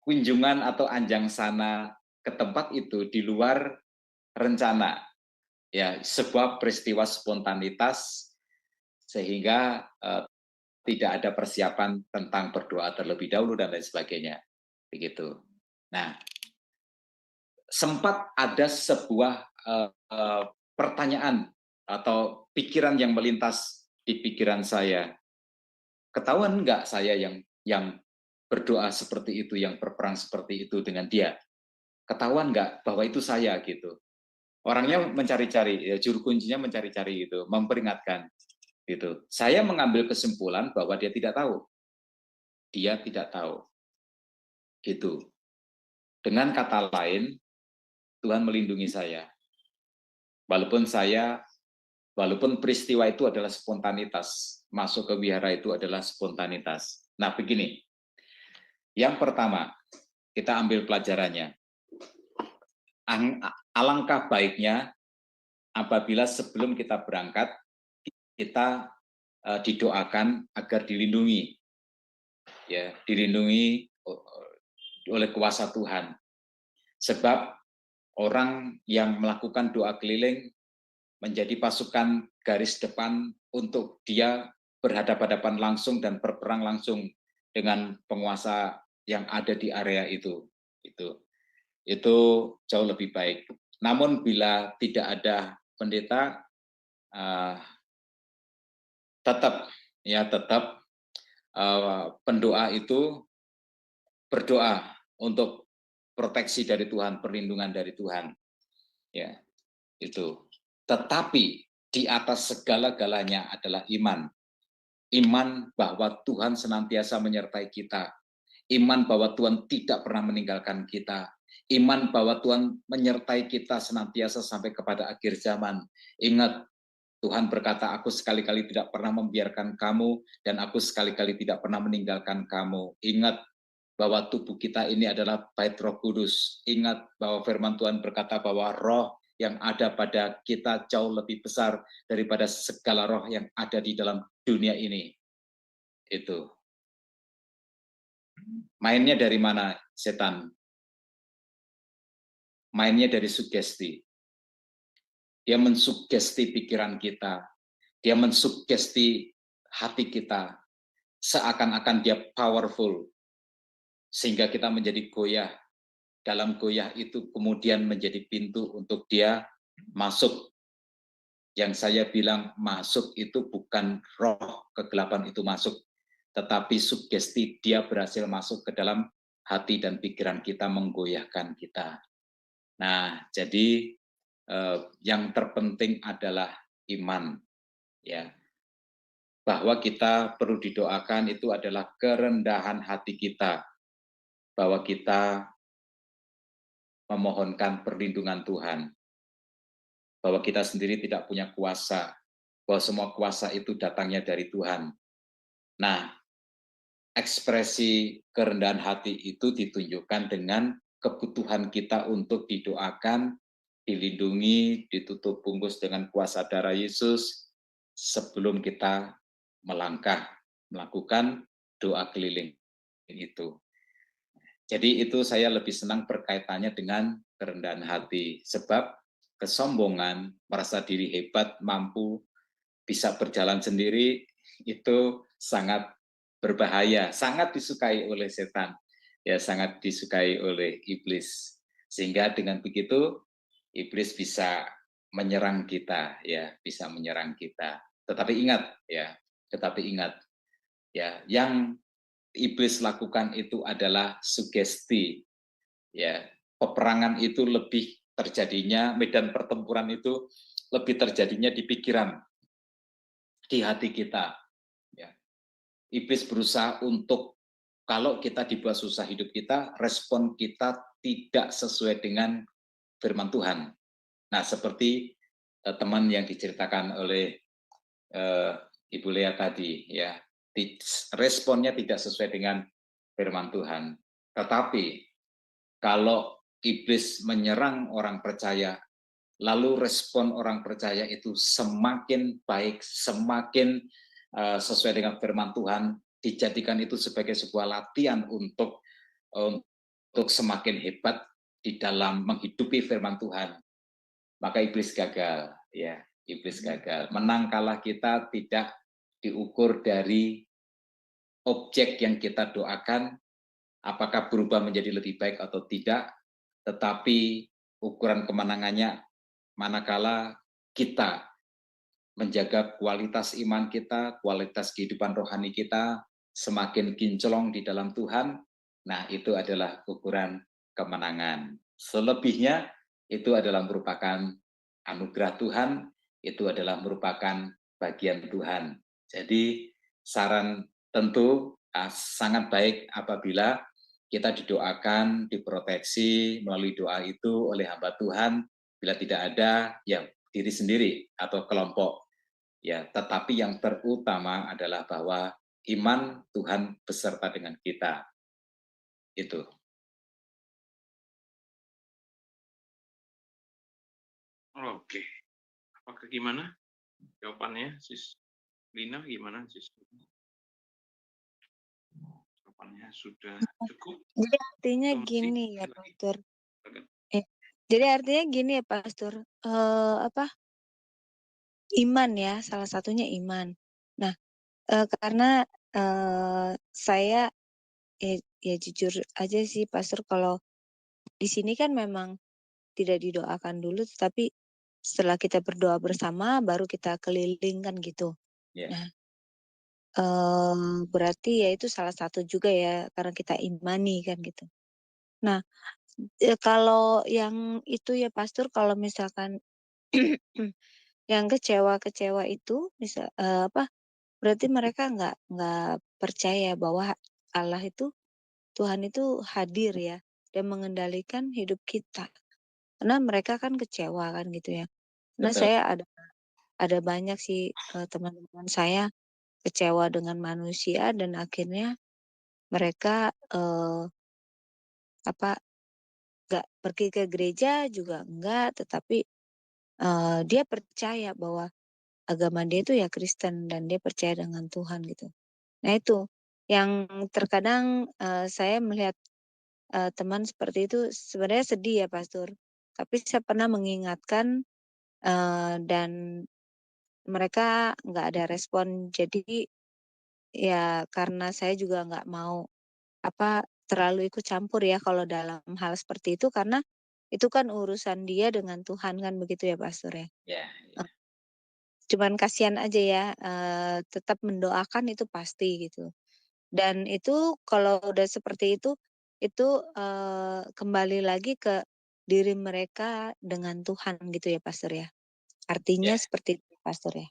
kunjungan atau anjang sana ke tempat itu di luar rencana, ya, sebuah peristiwa spontanitas sehingga tidak ada persiapan tentang berdoa terlebih dahulu dan lain sebagainya, begitu. Nah, sempat ada sebuah pertanyaan atau pikiran yang melintas di pikiran saya. Ketahuan nggak saya yang berdoa seperti itu, yang berperang seperti itu dengan dia? Ketahuan nggak bahwa itu saya gitu? Orangnya mencari-cari, ya, juru kuncinya mencari-cari gitu, memperingatkan gitu. Saya mengambil kesimpulan bahwa dia tidak tahu. Dia tidak tahu. Gitu. Dengan kata lain, Tuhan melindungi saya. Walaupun peristiwa itu adalah spontanitas, masuk ke wihara itu adalah spontanitas. Nah, begini. Yang pertama, kita ambil pelajarannya. Alangkah baiknya apabila sebelum kita berangkat, kita didoakan agar dilindungi, ya, dilindungi oleh kuasa Tuhan. Sebab orang yang melakukan doa keliling menjadi pasukan garis depan untuk dia berhadapan-hadapan langsung dan berperang langsung dengan penguasa yang ada di area itu. Itu jauh lebih baik. Namun bila tidak ada pendeta, tetap pendoa itu berdoa untuk proteksi dari Tuhan, perlindungan dari Tuhan. Ya, itu. Tetapi di atas segala-galanya adalah iman. Iman bahwa Tuhan senantiasa menyertai kita. Iman bahwa Tuhan tidak pernah meninggalkan kita. Iman bahwa Tuhan menyertai kita senantiasa sampai kepada akhir zaman. Ingat, Tuhan berkata, aku sekali-kali tidak pernah membiarkan kamu, dan aku sekali-kali tidak pernah meninggalkan kamu. Ingat bahwa tubuh kita ini adalah bait Roh Kudus. Ingat bahwa firman Tuhan berkata bahwa roh yang ada pada kita jauh lebih besar daripada segala roh yang ada di dalam dunia ini. Itu. Mainnya dari mana setan? Mainnya dari sugesti. Dia mensugesti pikiran kita. Dia mensugesti hati kita. Seakan-akan dia powerful. Sehingga kita menjadi goyah. Dalam goyah itu kemudian menjadi pintu untuk dia masuk. Yang saya bilang masuk itu bukan roh kegelapan itu masuk. Tetapi sugesti dia berhasil masuk ke dalam hati dan pikiran kita, menggoyahkan kita. Nah, jadi yang terpenting adalah iman, ya, bahwa kita perlu didoakan itu adalah kerendahan hati kita, bahwa kita memohonkan perlindungan Tuhan, bahwa kita sendiri tidak punya kuasa, bahwa semua kuasa itu datangnya dari Tuhan. Nah, ekspresi kerendahan hati itu ditunjukkan dengan kebutuhan kita untuk didoakan, dilindungi, ditutup bungkus dengan kuasa darah Yesus sebelum kita melangkah, melakukan doa keliling itu. Jadi itu saya lebih senang berkaitannya dengan kerendahan hati, sebab kesombongan, merasa diri hebat, mampu, bisa berjalan sendiri, itu sangat berbahaya, sangat disukai oleh setan, ya, sangat disukai oleh iblis. Sehingga dengan begitu iblis bisa menyerang kita, ya, bisa menyerang kita. Tetapi ingat, ya, yang iblis lakukan itu adalah sugesti, ya. Peperangan itu lebih terjadinya, medan pertempuran itu lebih terjadinya di pikiran, di hati kita. Ya. Iblis berusaha untuk, kalau kita dibuat susah hidup kita, respon kita tidak sesuai dengan firman Tuhan. Nah, seperti teman yang diceritakan oleh Ibu Lea tadi, ya, responnya tidak sesuai dengan firman Tuhan. Tetapi kalau iblis menyerang orang percaya, lalu respon orang percaya itu semakin baik, semakin sesuai dengan firman Tuhan, dijadikan itu sebagai sebuah latihan untuk semakin hebat, di dalam menghidupi firman Tuhan, maka iblis gagal, ya, iblis gagal. Menang kalah kita tidak diukur dari objek yang kita doakan, apakah berubah menjadi lebih baik atau tidak, tetapi ukuran kemenangannya manakala kita menjaga kualitas iman kita, kualitas kehidupan rohani kita semakin kinclong di dalam Tuhan. Nah, itu adalah ukuran kemenangan. Selebihnya itu adalah merupakan anugerah Tuhan, itu adalah merupakan bagian Tuhan. Jadi saran tentu sangat baik apabila kita didoakan, diproteksi melalui doa itu oleh hamba Tuhan. Bila tidak ada, ya diri sendiri atau kelompok. Ya, tetapi yang terutama adalah bahwa iman Tuhan beserta dengan kita. Itu. Oke. Apakah gimana jawabannya, Sis Lina? Gimana, Sis? Jawabannya sudah cukup? Jadi artinya Atau masih gini ya, lagi? Pastor. Jadi artinya gini ya, Pastor. Iman ya, salah satunya iman. Nah, karena saya ya jujur aja sih, Pastor, kalau di sini kan memang tidak didoakan dulu, tetapi setelah kita berdoa bersama, baru kita keliling kan gitu. Ya. Nah, berarti ya itu salah satu juga ya, karena kita imani kan gitu. Nah, kalau yang itu ya Pastor, kalau misalkan yang kecewa-kecewa itu berarti mereka nggak percaya bahwa Allah itu, Tuhan itu hadir ya dan mengendalikan hidup kita. Karena mereka kan kecewa kan gitu ya. Karena Betul. saya ada banyak sih teman-teman saya kecewa dengan manusia dan akhirnya mereka nggak pergi ke gereja juga enggak, tetapi dia percaya bahwa agama dia itu ya Kristen dan dia percaya dengan Tuhan gitu. Nah itu yang terkadang saya melihat teman seperti itu sebenarnya sedih ya Pastor. Tapi saya pernah mengingatkan dan mereka nggak ada respon. Jadi ya karena saya juga nggak mau terlalu ikut campur ya kalau dalam hal seperti itu, karena itu kan urusan dia dengan Tuhan kan begitu ya Pastor ya. Ya. Cuman kasihan aja ya, tetap mendoakan itu pasti gitu. Dan itu kalau udah seperti itu kembali lagi ke diri mereka dengan Tuhan gitu ya Pastor ya. Artinya Ya. seperti itu Pastor ya.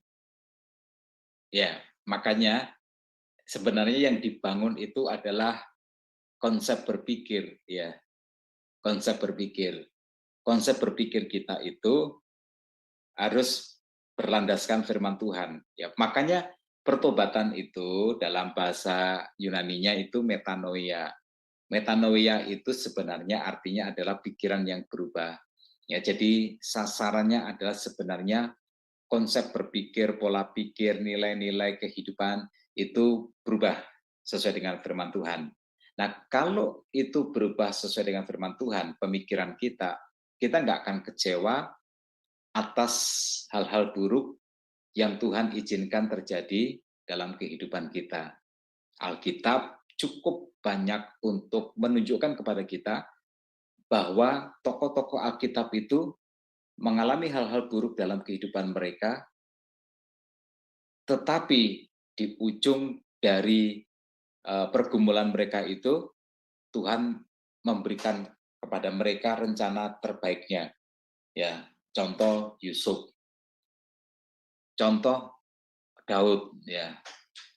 Ya, makanya sebenarnya yang dibangun itu adalah konsep berpikir, ya. Konsep berpikir. Konsep berpikir kita itu harus berlandaskan firman Tuhan. Ya, makanya pertobatan itu dalam bahasa Yunaninya itu metanoia. Metanoia itu sebenarnya artinya adalah pikiran yang berubah. Ya, jadi sasarannya adalah sebenarnya konsep berpikir, pola pikir, nilai-nilai kehidupan itu berubah sesuai dengan firman Tuhan. Nah, kalau itu berubah sesuai dengan firman Tuhan, pemikiran kita nggak akan kecewa atas hal-hal buruk yang Tuhan izinkan terjadi dalam kehidupan kita. Alkitab cukup banyak untuk menunjukkan kepada kita bahwa tokoh-tokoh Alkitab itu mengalami hal-hal buruk dalam kehidupan mereka, tetapi di ujung dari pergumulan mereka itu, Tuhan memberikan kepada mereka rencana terbaiknya. Ya, contoh Yusuf, contoh Daud. Ya,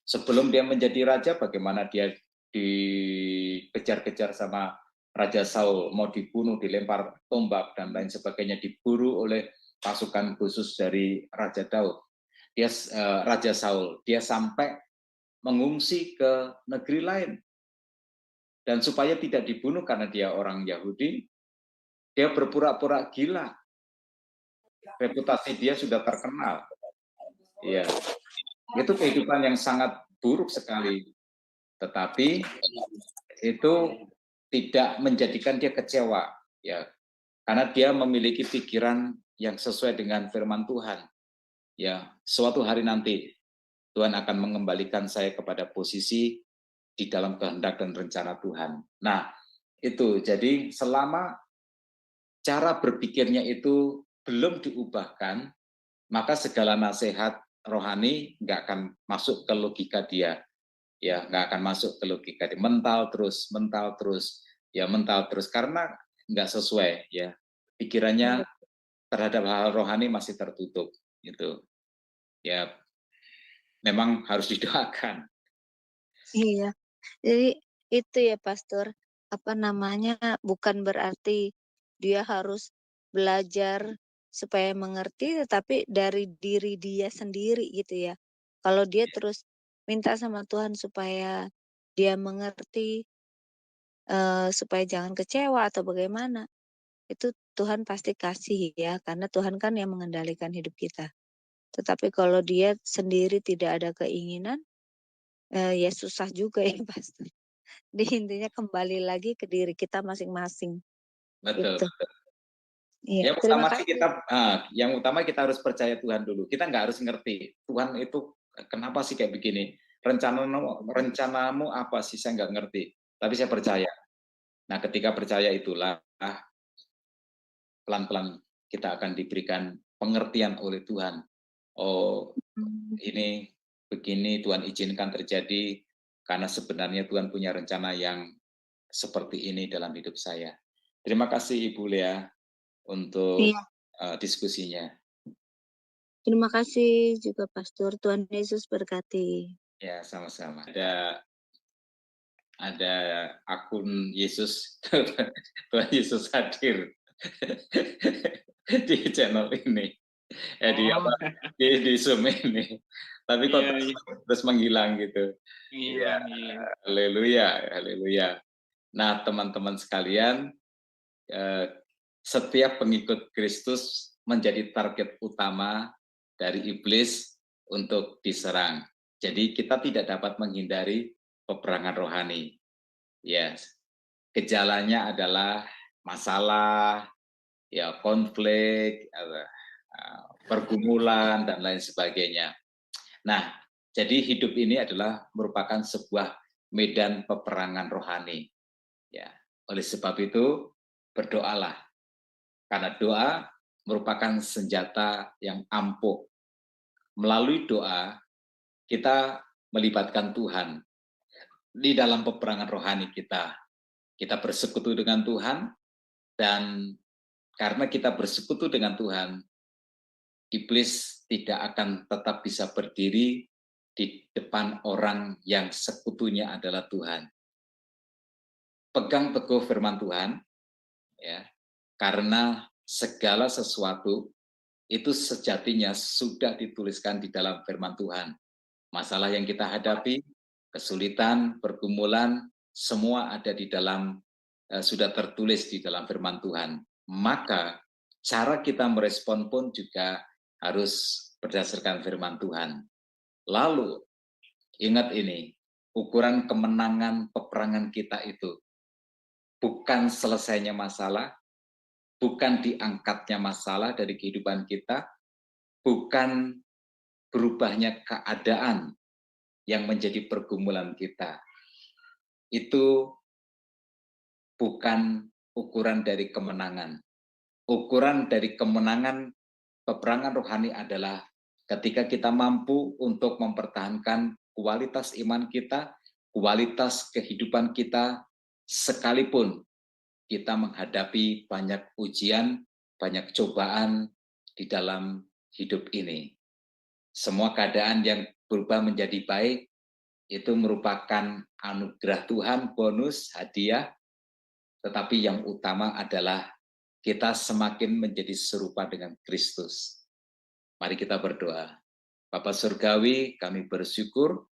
sebelum dia menjadi raja, bagaimana dia dikejar-kejar sama Raja Saul, mau dibunuh, dilempar tombak dan lain sebagainya, diburu oleh pasukan khusus dari Raja Daud. Raja Saul, dia sampai mengungsi ke negeri lain. Dan supaya tidak dibunuh karena dia orang Yahudi, dia berpura-pura gila. Reputasi dia sudah terkenal. Ya, itu kehidupan yang sangat buruk sekali. Tetapi itu tidak menjadikan dia kecewa. Ya, karena dia memiliki pikiran yang sesuai dengan firman Tuhan. Ya, suatu hari nanti Tuhan akan mengembalikan saya kepada posisi di dalam kehendak dan rencana Tuhan. Nah, itu. Jadi selama cara berpikirnya itu belum diubahkan, maka segala nasihat rohani nggak akan masuk ke logika dia. Ya, nggak akan masuk ke logika dia. Mental terus, ya mental terus. Karena nggak sesuai, ya. Pikirannya terhadap hal rohani masih tertutup. Gitu. Ya, memang harus didoakan. Iya. Jadi itu ya Pastor, apa namanya, bukan berarti dia harus belajar supaya mengerti, tetapi dari diri dia sendiri gitu ya. Kalau dia terus minta sama Tuhan supaya dia mengerti, supaya jangan kecewa atau bagaimana, itu Tuhan pasti kasih ya, karena Tuhan kan yang mengendalikan hidup kita. Tetapi kalau dia sendiri tidak ada keinginan, ya susah juga ya Pastor. Di intinya kembali lagi ke diri kita masing-masing, Betul. gitu. Iya, Yang terima utama sih kasih. yang utama kita harus percaya Tuhan dulu. Kita nggak harus ngerti Tuhan itu kenapa sih kayak begini. Rencanamu apa sih, saya nggak ngerti. Tapi saya percaya. Nah, ketika percaya itulah pelan-pelan kita akan diberikan pengertian oleh Tuhan. Oh, Mmm, ini begini Tuhan izinkan terjadi karena sebenarnya Tuhan punya rencana yang seperti ini dalam hidup saya. Terima kasih Ibu Lea untuk iya, diskusinya. terima kasih juga Pastor. Tuhan Yesus berkati. Ya, sama-sama. Ada akun Yesus, Tuhan Yesus hadir di channel ini, di Oh, apa di Zoom ini. Tapi kok iya, iya, terus menghilang gitu. Ya, hilang, iya. haleluya, haleluya. Nah, teman-teman sekalian, eh, setiap pengikut Kristus menjadi target utama dari iblis untuk diserang. Jadi kita tidak dapat menghindari peperangan rohani. Yes, gejalanya adalah masalah, ya konflik, pergumulan dan lain sebagainya. Nah, jadi hidup ini adalah merupakan sebuah medan peperangan rohani. Ya, oleh sebab itu berdoalah karena doa merupakan senjata yang ampuh. Melalui doa kita melibatkan Tuhan di dalam peperangan rohani kita. Kita bersekutu dengan Tuhan dan karena kita bersekutu dengan Tuhan, iblis tidak akan tetap bisa berdiri di depan orang yang sekutunya adalah Tuhan. Pegang teguh firman Tuhan, ya, karena segala sesuatu itu sejatinya sudah dituliskan di dalam firman Tuhan. Masalah yang kita hadapi, kesulitan, pergumulan, semua ada di dalam, sudah tertulis di dalam firman Tuhan. Maka cara kita merespon pun juga harus berdasarkan firman Tuhan. Lalu, ingat ini, ukuran kemenangan peperangan kita itu bukan selesainya masalah, bukan diangkatnya masalah dari kehidupan kita, bukan berubahnya keadaan yang menjadi pergumulan kita. Itu bukan ukuran dari kemenangan. Ukuran dari kemenangan peperangan rohani adalah ketika kita mampu untuk mempertahankan kualitas iman kita, kualitas kehidupan kita, sekalipun kita menghadapi banyak ujian, banyak cobaan di dalam hidup ini. Semua keadaan yang berubah menjadi baik itu merupakan anugerah Tuhan, bonus, hadiah, tetapi yang utama adalah kita semakin menjadi serupa dengan Kristus. Mari kita berdoa. Bapa Surgawi, kami bersyukur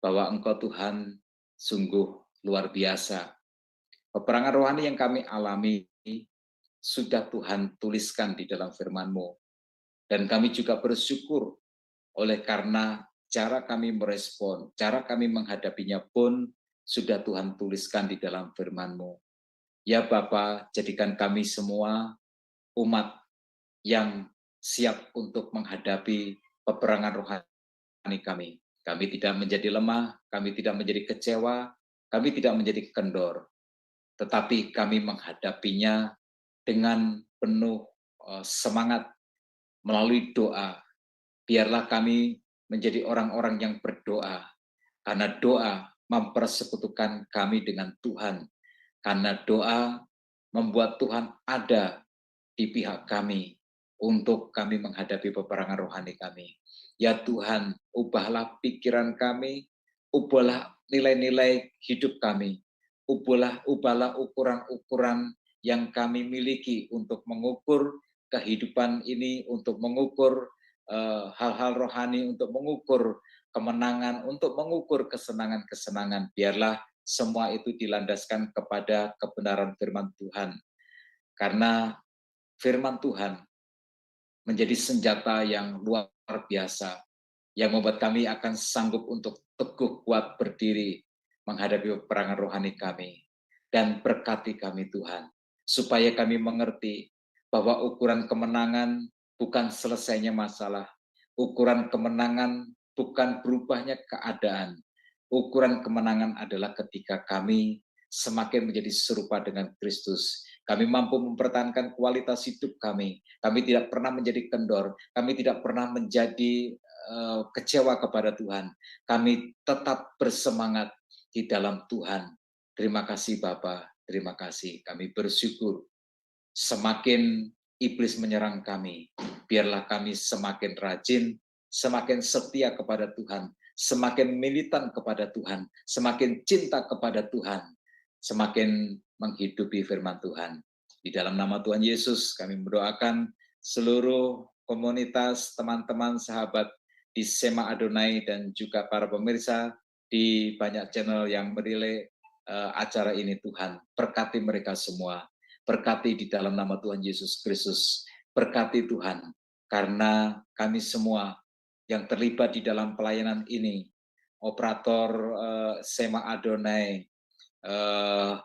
bahwa Engkau Tuhan sungguh luar biasa. Peperangan rohani yang kami alami sudah Tuhan tuliskan di dalam firman-Mu. Dan kami juga bersyukur oleh karena cara kami merespon, cara kami menghadapinya pun sudah Tuhan tuliskan di dalam firman-Mu. Ya Bapa, jadikan kami semua umat yang siap untuk menghadapi peperangan rohani kami. Kami tidak menjadi lemah, kami tidak menjadi kecewa, kami tidak menjadi kendor, tetapi kami menghadapinya dengan penuh semangat melalui doa. Biarlah kami menjadi orang-orang yang berdoa, karena doa mempersekutukan kami dengan Tuhan, karena doa membuat Tuhan ada di pihak kami untuk kami menghadapi peperangan rohani kami. Ya Tuhan, ubahlah pikiran kami, ubahlah nilai-nilai hidup kami, ubahlah ukuran-ukuran yang kami miliki untuk mengukur kehidupan ini, untuk mengukur hal-hal rohani, untuk mengukur kemenangan, untuk mengukur kesenangan-kesenangan. Biarlah semua itu dilandaskan kepada kebenaran firman Tuhan. Karena firman Tuhan menjadi senjata yang luar biasa, yang membuat kami akan sanggup untuk teguh kuat berdiri menghadapi peperangan rohani kami. Dan berkati kami Tuhan, supaya kami mengerti bahwa ukuran kemenangan bukan selesainya masalah, ukuran kemenangan bukan berubahnya keadaan, ukuran kemenangan adalah ketika kami semakin menjadi serupa dengan Kristus. Kami mampu mempertahankan kualitas hidup kami. Kami tidak pernah menjadi kendor. Kami tidak pernah menjadi kecewa kepada Tuhan. Kami tetap bersemangat di dalam Tuhan. Terima kasih Bapa, terima kasih. Kami bersyukur. Semakin iblis menyerang kami, biarlah kami semakin rajin, semakin setia kepada Tuhan, semakin militan kepada Tuhan, semakin cinta kepada Tuhan, semakin menghidupi firman Tuhan. Di dalam nama Tuhan Yesus kami mendoakan seluruh komunitas, teman-teman, sahabat di Sema Adonai dan juga para pemirsa di banyak channel yang merilai acara ini. Tuhan, berkati mereka semua, berkati di dalam nama Tuhan Yesus Kristus, berkati Tuhan, karena kami semua yang terlibat di dalam pelayanan ini, operator Sema Adonai,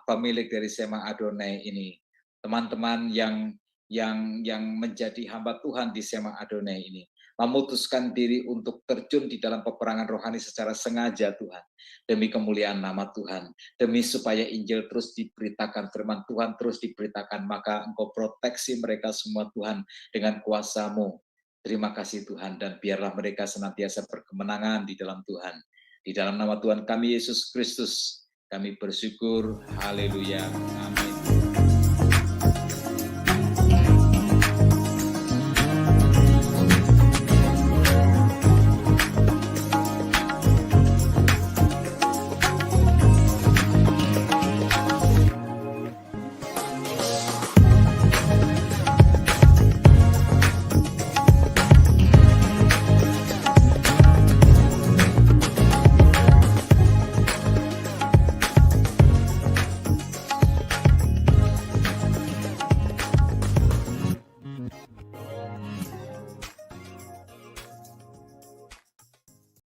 pemilik dari Sema Adonai ini, teman-teman yang menjadi hamba Tuhan di Sema Adonai ini, memutuskan diri untuk terjun di dalam peperangan rohani secara sengaja Tuhan, demi kemuliaan nama Tuhan, demi supaya Injil terus diberitakan, firman Tuhan terus diberitakan, maka Engkau proteksi mereka semua Tuhan dengan kuasa-Mu. Terima kasih Tuhan, dan biarlah mereka senantiasa berkemenangan di dalam Tuhan. Di dalam nama Tuhan kami Yesus Kristus, kami bersyukur. Haleluya. Amin.